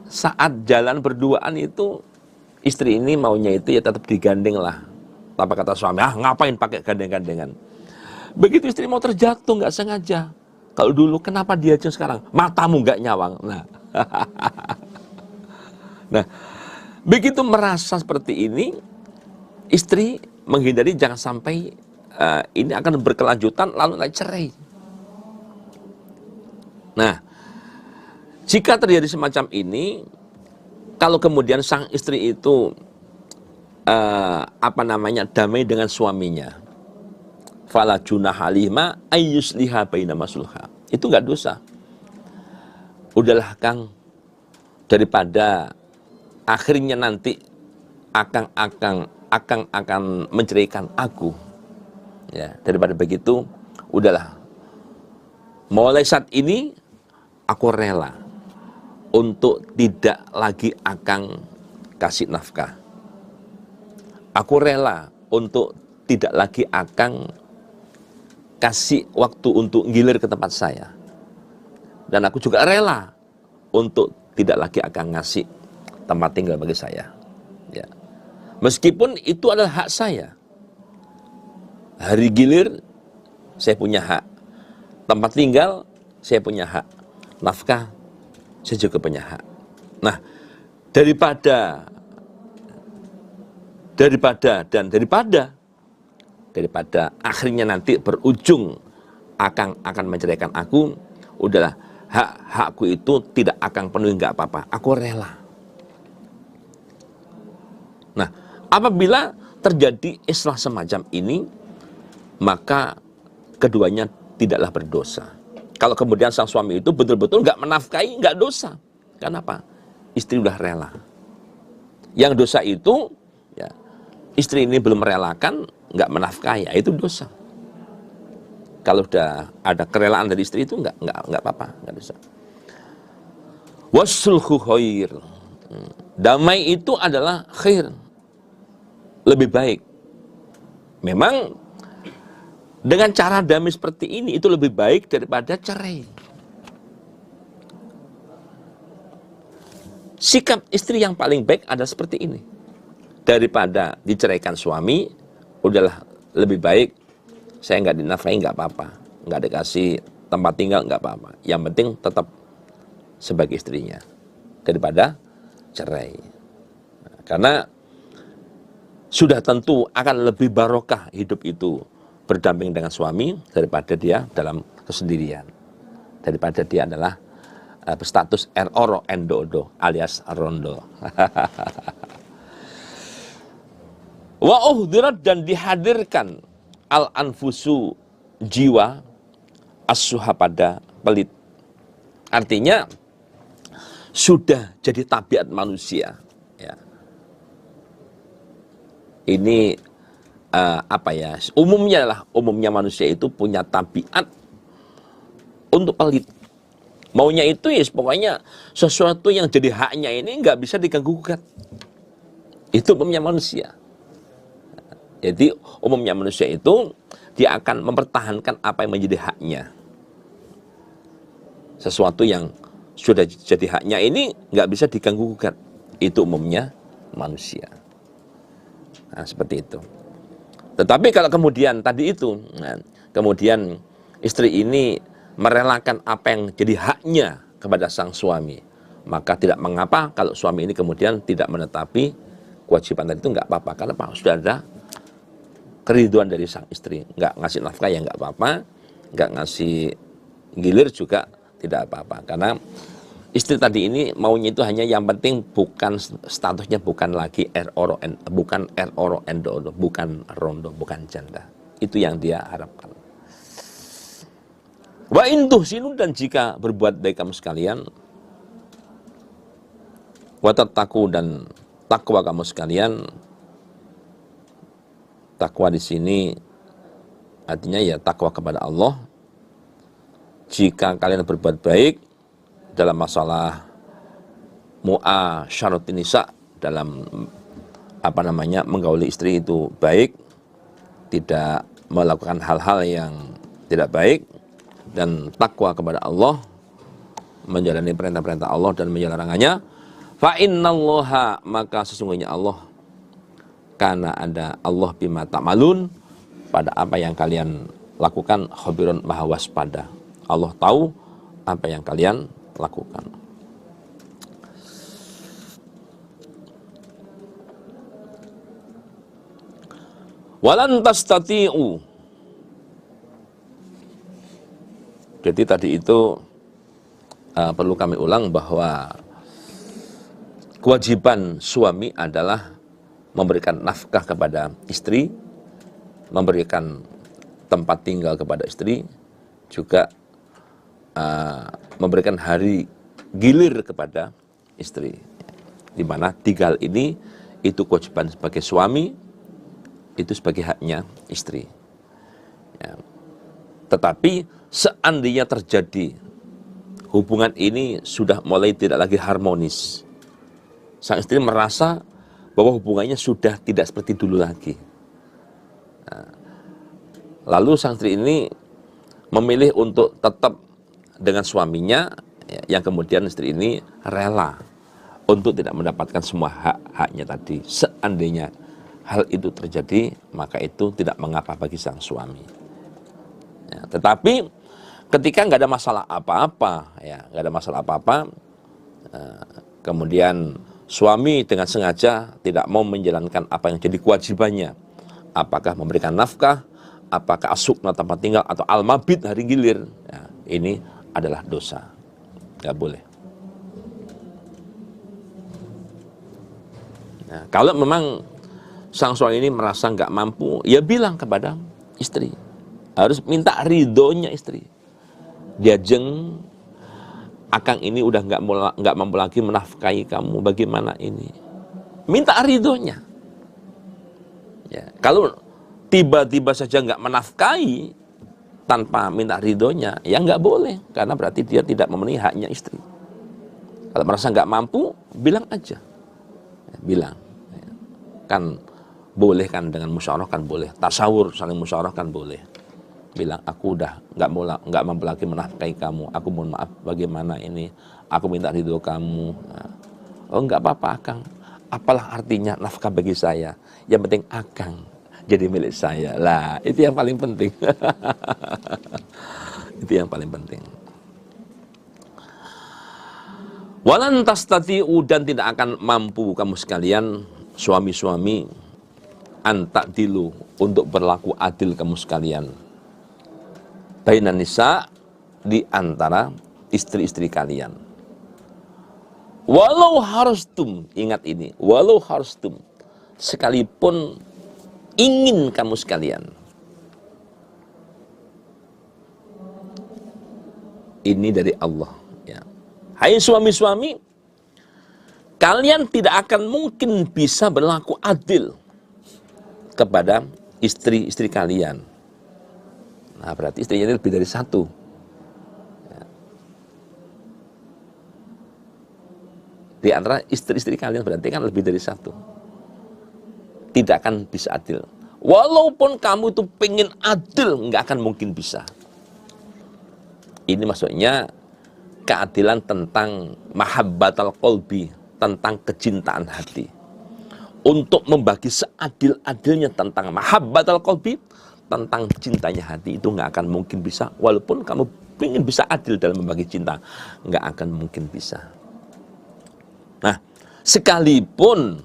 saat jalan berduaan itu, istri ini maunya itu ya tetap digandeng lah. Apa kata suami, ngapain pakai gandeng-gandengan? Begitu istri mau terjatuh nggak sengaja. Kalau dulu kenapa dia aja sekarang? Matamu nggak nyawang. Nah, begitu merasa seperti ini, istri menghindari jangan sampai ini akan berkelanjutan lalu cerai. Nah, jika terjadi semacam ini, kalau kemudian sang istri itu damai dengan suaminya, fala junaha alihima ayyusliha bainama sulha. Itu nggak dosa. Udahlah Kang, daripada akhirnya nanti akang akan menceraikan aku. Ya, daripada begitu, udahlah. Mulai saat ini aku rela untuk tidak lagi akang kasih nafkah. Aku rela untuk tidak lagi akang kasih waktu untuk ngilir ke tempat saya. Dan aku juga rela untuk tidak lagi akang ngasih tempat tinggal bagi saya. Ya. Meskipun itu adalah hak saya. Hari gilir, saya punya hak. Tempat tinggal, saya punya hak. Nafkah, saya juga punya hak. Nah, daripada akhirnya nanti berujung akan menceraikan aku, udahlah, hakku itu tidak akan penuhi, nggak apa-apa. Aku rela. Nah, apabila terjadi islah semacam ini, maka keduanya tidaklah berdosa. Kalau kemudian sang suami itu betul-betul nggak menafkahi, nggak dosa. Kenapa? Istri udah rela. Yang dosa itu, ya, istri ini belum merelakan, nggak menafkahi, ya, itu dosa. Kalau udah ada kerelaan dari istri itu nggak apa-apa, nggak dosa. Wasulhu khair. Damai itu adalah khair, lebih baik. Memang dengan cara damai seperti ini itu lebih baik daripada cerai. Sikap istri yang paling baik adalah seperti ini. Daripada diceraikan suami, udahlah lebih baik saya nggak dinafkahi, nggak apa-apa, nggak dikasih tempat tinggal, nggak apa-apa. Yang penting tetap sebagai istrinya daripada cerai. Karena sudah tentu akan lebih barokah hidup itu berdamping dengan suami daripada dia dalam kesendirian, daripada dia adalah berstatus R.O.R.O. Endodo alias rondo. Wa uhdirat, dan dihadirkan al-anfusu, jiwa, as-suha, pada pelit. Artinya sudah jadi tabiat manusia, ya. Ini umumnya manusia itu punya tabiat untuk pelit. Maunya itu ya pokoknya sesuatu yang jadi haknya ini nggak bisa diganggu-gugat. Itu umumnya manusia. Jadi umumnya manusia itu dia akan mempertahankan apa yang menjadi haknya. Sesuatu yang sudah jadi haknya ini nggak bisa diganggu-gugat. Itu umumnya manusia. Nah, seperti itu. Tetapi kalau kemudian tadi itu, kemudian istri ini merelakan apa yang jadi haknya kepada sang suami, maka tidak mengapa kalau suami ini kemudian tidak menetapi kewajiban tadi itu, nggak apa-apa, karena sudah ada keriduan dari sang istri. Nggak ngasih nafkah ya nggak apa-apa, nggak ngasih gilir juga tidak apa-apa, karena istri tadi ini maunya itu hanya yang penting bukan statusnya bukan lagi bukan endo, bukan rondo, bukan janda. Itu yang dia harapkan. Wa in tuhsinu, dan jika berbuat baik kamu sekalian, wa tattaqu, dan takwa kamu sekalian. Takwa di sini artinya ya takwa kepada Allah. Jika kalian berbuat baik dalam masalah mu'asyaratin nisa, dalam menggauli istri itu baik, tidak melakukan hal-hal yang tidak baik, dan takwa kepada Allah, menjalani perintah-perintah Allah dan menjalani larangannya, fa innallaha, maka sesungguhnya Allah, karena ada Allah bima ta'malun, pada apa yang kalian lakukan, khabirun, maha waspada. Allah tahu apa yang kalian lakukan. Walan tastati'u. Jadi tadi itu perlu kami ulang bahwa kewajiban suami adalah memberikan nafkah kepada istri, memberikan tempat tinggal kepada istri, juga memberikan hari gilir kepada istri. Di mana 3 hal ini itu kewajiban sebagai suami, itu sebagai haknya istri. Ya. Tetapi seandainya terjadi hubungan ini sudah mulai tidak lagi harmonis, sang istri merasa bahwa hubungannya sudah tidak seperti dulu lagi. Nah, lalu sang istri ini memilih untuk tetap dengan suaminya, yang kemudian istri ini rela untuk tidak mendapatkan semua hak-haknya tadi. Seandainya hal itu terjadi, maka itu tidak mengapa bagi sang suami. Ya, tetapi ketika nggak ada masalah apa-apa, kemudian suami dengan sengaja tidak mau menjalankan apa yang jadi kewajibannya, apakah memberikan nafkah, apakah asukna tempat tinggal, atau al-mabit hari gilir, ya, ini adalah dosa, nggak boleh. Nah, kalau memang sang suami ini merasa nggak mampu, ya bilang kepada istri, harus minta ridhonya istri. Dia jeng, akang ini udah nggak mampu lagi menafkahi kamu, bagaimana ini? Minta ridhonya. Ya, kalau tiba-tiba saja nggak menafkahi tanpa minta ridhonya, ya nggak boleh, karena berarti dia tidak memenuhi haknya istri. Kalau merasa nggak mampu, bilang aja, ya, bilang. Ya. Kan boleh kan, dengan musyawarah kan boleh, tasawur saling musyawarah kan boleh. Bilang, aku udah nggak mampu lagi menafkahi kamu, aku mohon maaf, bagaimana ini, aku minta ridho kamu. Nah, oh nggak apa-apa akang, apalah artinya nafkah bagi saya, yang penting akang jadi milik saya. Lah, itu yang paling penting. Itu yang paling penting. Walan tastati'u, dan tidak akan mampu kamu sekalian, suami-suami, anta'dilu, untuk berlaku adil kamu sekalian, bainan nisa, di antara istri-istri kalian. Walau harustum, ingat ini, walau harustum, sekalipun ingin kamu sekalian. Ini dari Allah, ya. Hai suami-suami, kalian tidak akan mungkin bisa berlaku adil kepada istri-istri kalian. Nah, berarti istrinya lebih dari satu. Ya. di antara istri-istri kalian, berarti kan lebih dari satu. Tidak akan bisa adil. Walaupun kamu itu pengen adil, nggak akan mungkin bisa. Ini maksudnya keadilan tentang mahabbatal qalbi, tentang kecintaan hati. Untuk membagi seadil-adilnya tentang mahabbatal qalbi, tentang cintanya hati, itu nggak akan mungkin bisa. Walaupun kamu ingin bisa adil dalam membagi cinta, nggak akan mungkin bisa. Nah, sekalipun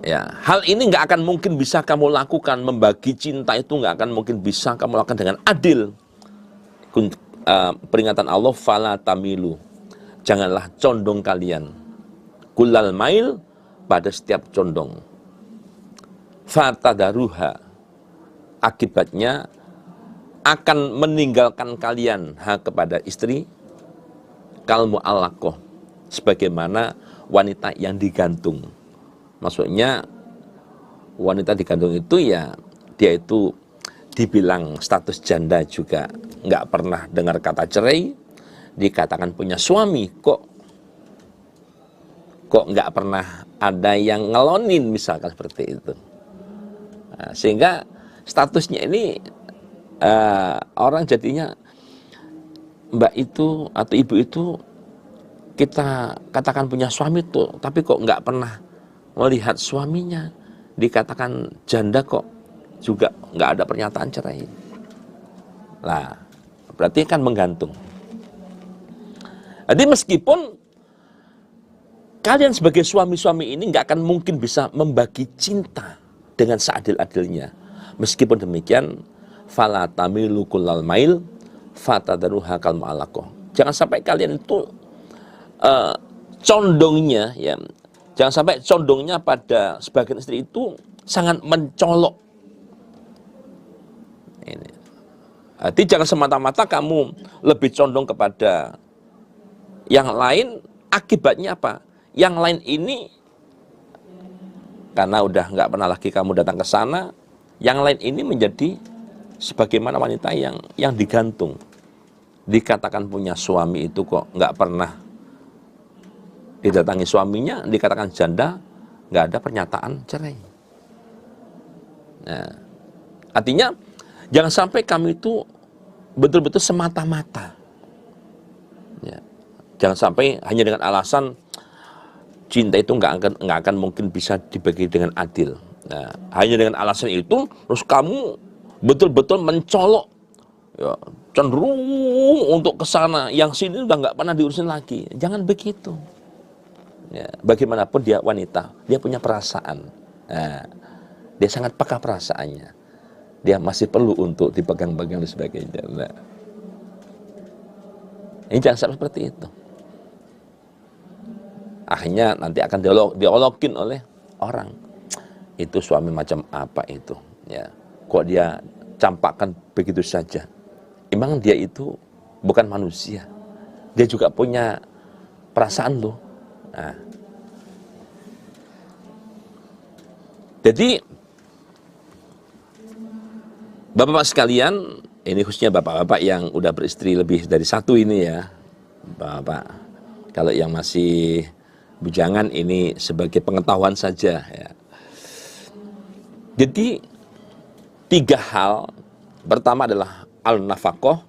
ya hal ini nggak akan mungkin bisa kamu lakukan, membagi cinta itu nggak akan mungkin bisa kamu lakukan dengan adil. Peringatan Allah, fala tamilu, janganlah condong kalian, kullal mail, pada setiap condong. Fatadaruha, akibatnya akan meninggalkan kalian kepada istri kal mu'allaqah, sebagaimana wanita yang digantung. Maksudnya wanita digantung itu ya dia itu dibilang status janda juga, nggak pernah dengar kata cerai, dikatakan punya suami, kok nggak pernah ada yang ngelonin, misalkan seperti itu. Nah, sehingga statusnya ini orang jadinya mbak itu atau ibu itu kita katakan punya suami tuh, tapi kok nggak pernah melihat suaminya, dikatakan janda kok juga nggak ada pernyataan cerai. Nah, berarti kan menggantung. Jadi meskipun kalian sebagai suami-suami ini nggak akan mungkin bisa membagi cinta dengan seadil-adilnya. Meskipun demikian, fala tamilu kullal mail, fatadaruha kal mu'allaqah. Jangan sampai kalian itu condongnya, ya, jangan sampai condongnya pada sebagian istri itu sangat mencolok. Ini. Jadi jangan semata-mata kamu lebih condong kepada yang lain, akibatnya apa? Yang lain ini karena udah nggak pernah lagi kamu datang ke sana, yang lain ini menjadi sebagaimana wanita yang digantung. Dikatakan punya suami itu kok nggak pernah didatangi suaminya, dikatakan janda, nggak ada pernyataan cerai. Nah, artinya jangan sampai kamu itu betul-betul semata-mata. Ya. Jangan sampai hanya dengan alasan cinta itu nggak akan mungkin bisa dibagi dengan adil. Nah, hanya dengan alasan itu, terus kamu betul-betul mencolok, ya, cenderung untuk ke sana, yang sini udah nggak pernah diurusin lagi. Jangan begitu. Ya, bagaimanapun dia wanita, dia punya perasaan. Nah, dia sangat peka perasaannya. Dia masih perlu untuk dipegang-pegang dan sebagainya. Nah, ini jangan sampai seperti itu. Akhirnya nanti akan diologin oleh orang. Itu suami macam apa itu? Ya, kok dia campakkan begitu saja? Emang dia itu bukan manusia? Dia juga punya perasaan loh. Nah, jadi bapak-bapak sekalian, ini khususnya bapak-bapak yang udah beristri lebih dari satu ini ya, bapak. Kalau yang masih bujangan ini sebagai pengetahuan saja ya. Jadi 3 hal. Pertama adalah al-nafaqah,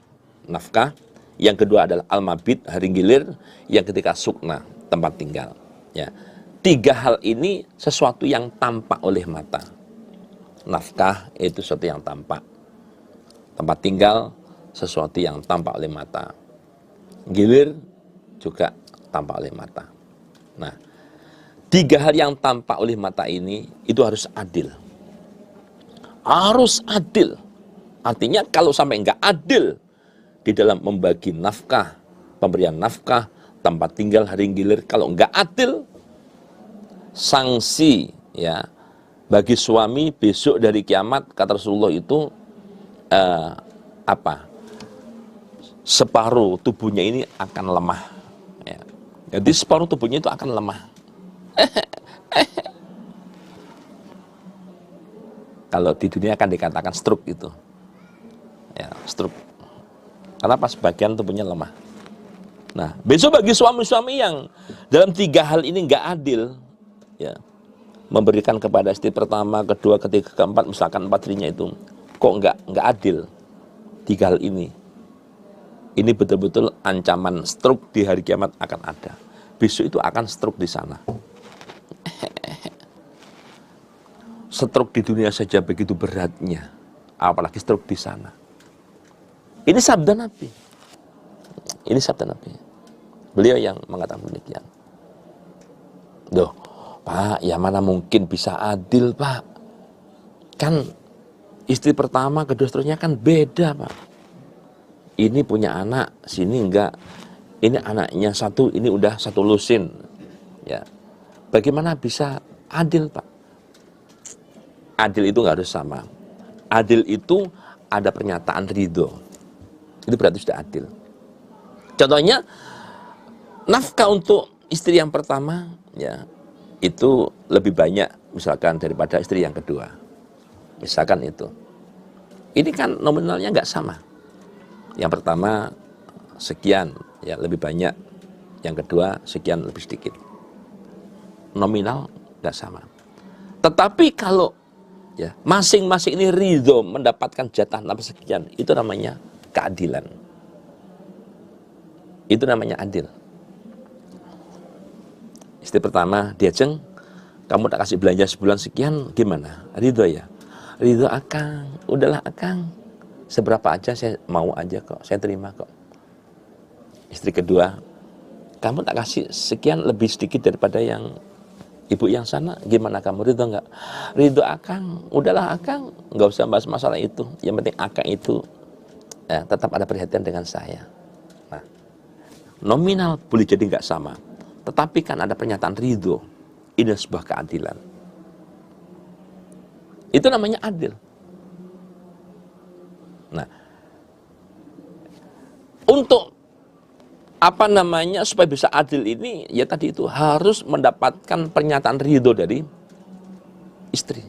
nafkah. Yang kedua adalah al-mabit, hari gilir. Yang ketiga sukna, tempat tinggal. Ya. 3 hal ini sesuatu yang tampak oleh mata. Nafkah itu sesuatu yang tampak. Tempat tinggal sesuatu yang tampak oleh mata. Gilir juga tampak oleh mata. Nah, 3 hal yang tampak oleh mata ini itu harus adil. Harus adil. Artinya kalau sampai nggak adil di dalam membagi nafkah, pemberian nafkah, tempat tinggal, hari gilir, kalau nggak adil, sanksi ya bagi suami besok dari kiamat, kata Rasulullah itu separuh tubuhnya ini akan lemah. Ya. Jadi separuh tubuhnya itu akan lemah. Kalau di dunia akan dikatakan stroke itu. Ya, stroke. Kenapa? Sebagian tubuhnya lemah. Nah, besok bagi suami-suami yang dalam 3 hal ini nggak adil, ya, memberikan kepada istri pertama, kedua, ketiga, keempat, misalkan 4 istrinya itu, kok nggak adil 3 hal ini. Ini betul-betul ancaman stroke di hari kiamat akan ada. Besok itu akan stroke di sana. Stroke di dunia saja begitu beratnya, apalagi stroke di sana. Ini sabda Nabi. Ini sabda Nabi. Beliau yang mengatakan demikian. Duh, Pak, ya mana mungkin bisa adil, Pak? Kan istri pertama, kedua seterusnya kan beda, Pak. Ini punya anak, sini enggak. Ini anaknya satu, ini udah satu lusin. Ya. Bagaimana bisa adil, Pak? Adil itu nggak harus sama. Adil itu ada pernyataan ridho. Itu berarti sudah adil. Contohnya, nafkah untuk istri yang pertama, ya, itu lebih banyak misalkan daripada istri yang kedua. Misalkan itu. Ini kan nominalnya nggak sama. Yang pertama sekian, ya lebih banyak. Yang kedua sekian lebih sedikit. Nominal nggak sama. Tetapi kalau ya masing-masing ini ridho mendapatkan jatah nafkah sekian, itu namanya keadilan. Itu namanya adil. Istri pertama dia Jeng, kamu tak kasih belanja sebulan sekian, gimana? Ridho ya? Ridho Akang, udahlah Akang, seberapa aja saya mau aja kok, saya terima kok. Istri kedua, kamu tak kasih sekian lebih sedikit daripada yang ibu yang sana, gimana kamu, ridho nggak? Ridho Akang, udahlah Akang, nggak usah bahas masalah itu. Yang penting Akang itu ya, tetap ada perhatian dengan saya. Nah, nominal boleh jadi nggak sama, tetapi kan ada pernyataan ridho. Ini sebuah keadilan. Itu namanya adil. Nah, untuk apa namanya supaya bisa adil ini, ya tadi itu harus mendapatkan pernyataan ridho dari istri.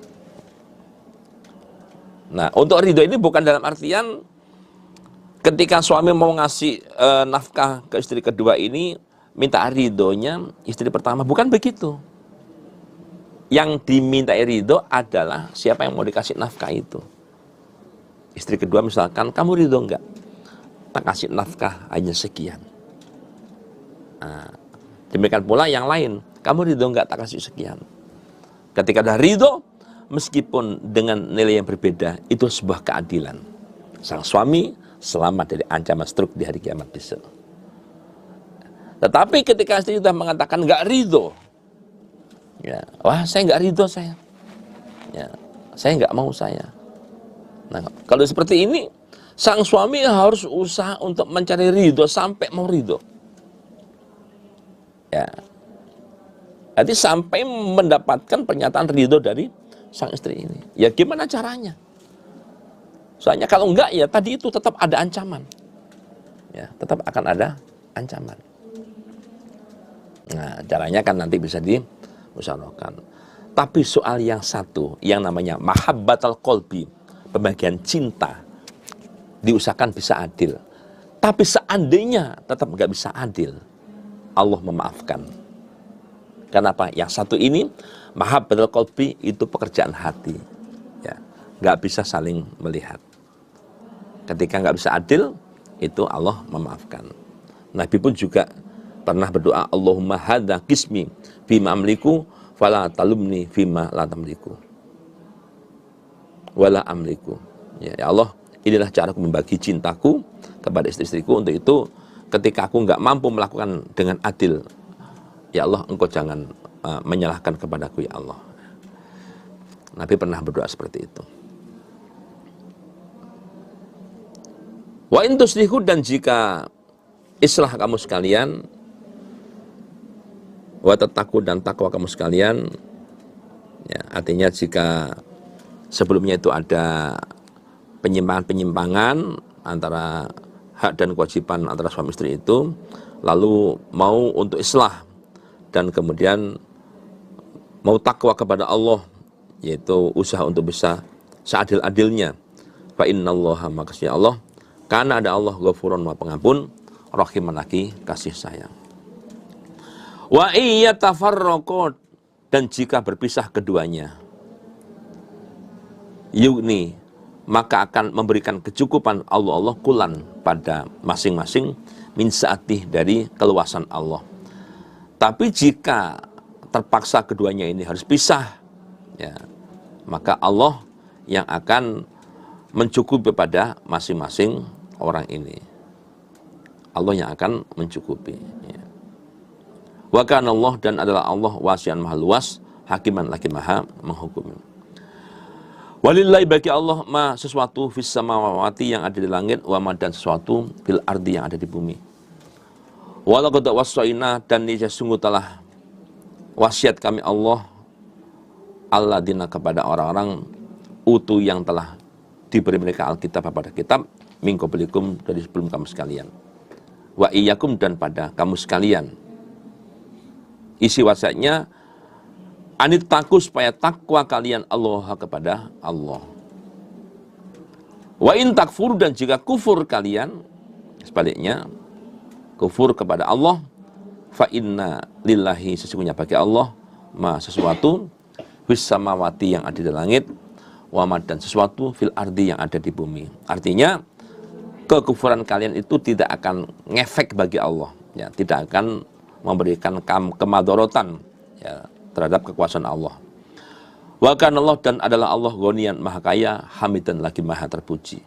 Nah, untuk ridho ini bukan dalam artian ketika suami mau ngasih nafkah ke istri kedua ini minta ridhonya istri pertama, bukan begitu. Yang dimintai ridho adalah siapa yang mau dikasih nafkah itu. Istri kedua misalkan, kamu ridho enggak? Tak kasih nafkah hanya sekian. Nah, demikian pula yang lain, kamu ridho enggak tak kasih sekian. Ketika dah ridho, meskipun dengan nilai yang berbeda, itu sebuah keadilan. Sang suami selamat dari ancaman stroke di hari kiamat besok. Tetapi ketika istri sudah mengatakan enggak ridho, ya, wah saya enggak ridho saya. Ya, saya enggak mau saya. Nah, kalau seperti ini, sang suami harus usaha untuk mencari ridho sampai mau ridho. Ya, jadi sampai mendapatkan pernyataan ridho dari sang istri ini. Ya gimana caranya? Soalnya kalau enggak ya tadi itu tetap ada ancaman. Ya, tetap akan ada ancaman. Nah, caranya kan nanti bisa dimusyawarahkan. Tapi soal yang satu, yang namanya mahabbatul qalbi, pembagian cinta, diusahakan bisa adil. Tapi seandainya tetap nggak bisa adil, Allah memaafkan. Kenapa? Yang satu ini, mahabbatul qalbi, itu pekerjaan hati. Ya, nggak bisa saling melihat. Ketika nggak bisa adil, itu Allah memaafkan. Nabi pun juga pernah berdoa, Allahumma hadza qismi fima amliku fala talumni fima la tamliku wala amliku. Ya Allah, inilah caraku membagi cintaku kepada istri-istriku. Untuk itu ketika aku nggak mampu melakukan dengan adil, ya Allah, engkau jangan menyalahkan kepadaku ya Allah. Nabi pernah berdoa seperti itu. Wa in tuslihu, dan jika islah kamu sekalian, wa tattaqu, dan takwa kamu sekalian, ya, artinya jika sebelumnya itu ada penyimpangan-penyimpangan antara hak dan kewajiban antara suami istri itu, lalu mau untuk islah dan kemudian mau takwa kepada Allah, yaitu usaha untuk bisa seadil-adilnya. Fa innallaha, makasih Allah, karena ada Allah ghafurun, maha pengampun, rahiman lagi kasih sayang. Wa iya tafarraqu, dan jika berpisah keduanya, yugni, maka akan memberikan kecukupan Allah kulan pada masing-masing min saatih, dari keluasan Allah. Tapi jika terpaksa keduanya ini harus pisah, ya, maka Allah yang akan mencukupi pada masing-masing orang ini. Allah yang akan mencukupi, ya. Wa kana Allah, dan adalah Allah wasi'an maha luas, hakiman lagi maha menghukumi. Walillahi, bagi Allah, ma sesuatu fis samawati, yang ada di langit, wa ma, dan sesuatu fil ardi, yang ada di bumi. Walaqad wasaina, dan ini sungguh telah wasiat kami Allah alladzina, kepada orang-orang utu yang telah diberi mereka Alkitab pada kitab, min qablikum, dari sebelum kamu sekalian, wa iyyakum, dan pada kamu sekalian. Isi wasiatnya, anit taku, supaya takwa kalian Allah, kepada Allah. Wa in takfur, dan jika kufur kalian, sebaliknya kufur kepada Allah, fa inna lillahi, sesungguhnya bagi Allah, ma sesuatu fis samawati, yang ada di langit, wa ma, dan sesuatu fil ardi, yang ada di bumi. Artinya kekufuran kalian itu tidak akan ngefek bagi Allah, ya, tidak akan memberikan kemadorotan, ya, terhadap kekuasaan Allah. Wa kana Allah, dan adalah Allah ghaniyan, maha kaya, hamidan, lagi maha terpuji.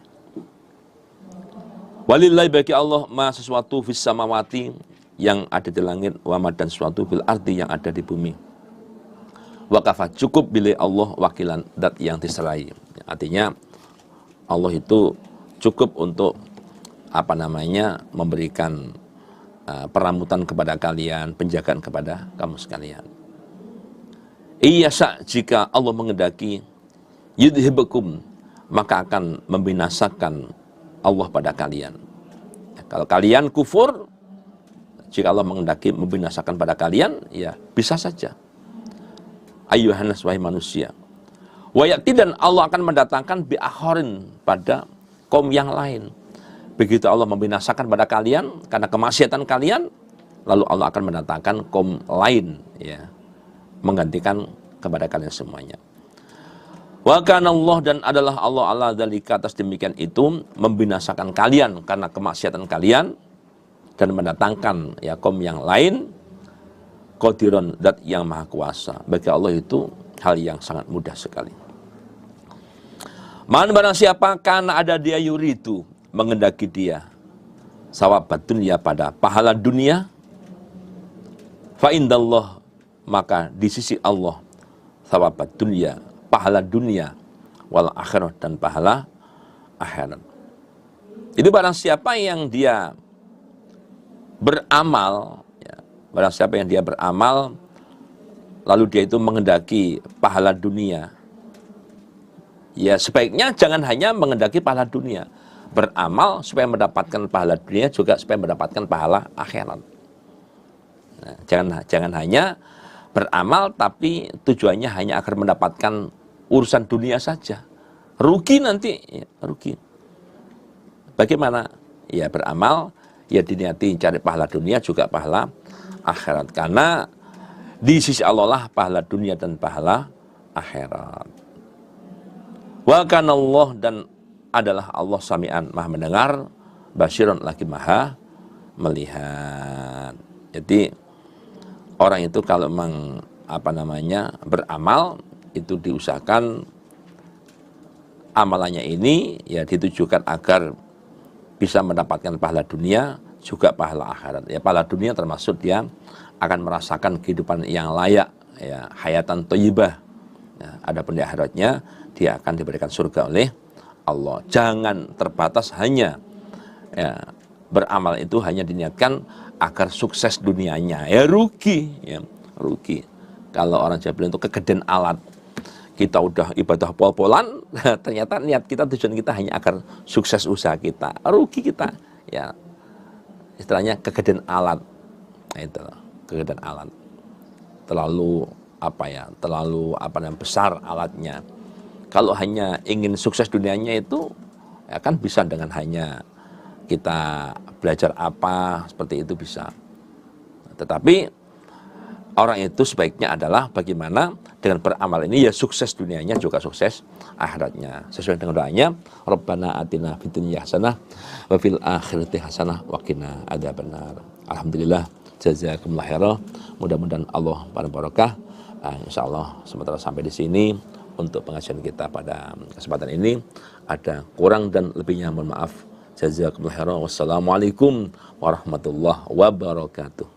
Walillahi, bagi Allah, ma sesuatu fis samawati, yang ada di langit, wa ma, dan sesuatu fil ardi, yang ada di bumi. Wa kafa, cukup bila Allah wakilan, dat yang diserai. Artinya Allah itu cukup untuk memberikan perambutan kepada kalian, penjagaan kepada kamu sekalian. Iyasa, jika Allah mengendaki, yudhibukum, maka akan membinasakan Allah pada kalian. Kalau kalian kufur, jika Allah mengendaki membinasakan pada kalian, ya bisa saja. Ayyuhannas, wahai manusia. Wa ya'ti, dan Allah akan mendatangkan bi'akharin, pada kaum yang lain. Begitu Allah membinasakan pada kalian karena kemaksiatan kalian, lalu Allah akan mendatangkan kaum lain, ya, menggantikan kepada kalian semuanya. Wa kana Allah, dan adalah Allah ala dzalika, atas demikian itu, membinasakan kalian karena kemaksiatan kalian dan mendatangkan, ya, kaum yang lain, qadiron, zat yang maha kuasa. Bagi Allah itu hal yang sangat mudah sekali. Man, barang siapa karena ada dia yuridu, mengendaki dia sawabat dunia, pada pahala dunia, fa indallah, maka di sisi Allah, sawabat dunia, pahala dunia, wal akhirah, dan pahala akhirat. Jadi barang siapa yang dia beramal, ya, barang siapa yang dia beramal, lalu dia itu mengendaki pahala dunia, ya sebaiknya jangan hanya mengendaki pahala dunia, beramal supaya mendapatkan pahala dunia, juga supaya mendapatkan pahala akhirat. Nah, jangan hanya beramal tapi tujuannya hanya agar mendapatkan urusan dunia saja. Rugi nanti, ya, rugi. Bagaimana? Ya beramal, ya diniati cari pahala dunia juga pahala akhirat. Karena di sisi Allah lah pahala dunia dan pahala akhirat. Wa kana Allah, dan adalah Allah sami'an, maha mendengar, basyiron, lagi maha melihat. Jadi orang itu kalau memang beramal, itu diusahakan amalannya ini, ya, ditujukan agar bisa mendapatkan pahala dunia juga pahala akhirat. Ya, pahala dunia termasuk dia akan merasakan kehidupan yang layak, ya, hayatan thayyibah. Ya, adapun di akhiratnya dia akan diberikan surga oleh Allah. Jangan terbatas hanya, ya, beramal itu hanya diniatkan agar sukses dunianya. Ya rugi, ya, rugi. Kalau orang Jawa bilang itu kegedean alat. Kita udah ibadah pol-polan, ternyata niat kita, tujuan kita hanya agar sukses usaha kita. Rugi kita, ya. Istilahnya kegedean alat. Nah, itu kegedean alat. Terlalu besar alatnya. Kalau hanya ingin sukses dunianya itu, ya kan bisa dengan hanya kita belajar apa, seperti itu bisa. Tetapi orang itu sebaiknya adalah bagaimana dengan beramal ini ya sukses dunianya juga sukses akhiratnya. Sesuai dengan doanya, Rabbana atina fid dunya hasanah wa fil akhirati hasanah wa qina adzabannar. Alhamdulillah, jazakumullah khairan. Mudah-mudahan Allah barokah. Insyaallah sementara sampai di sini untuk pengajian kita pada kesempatan ini. Ada kurang dan lebihnya mohon maaf. Jazakumullah khairan. Wassalamualaikum warahmatullahi wabarakatuh.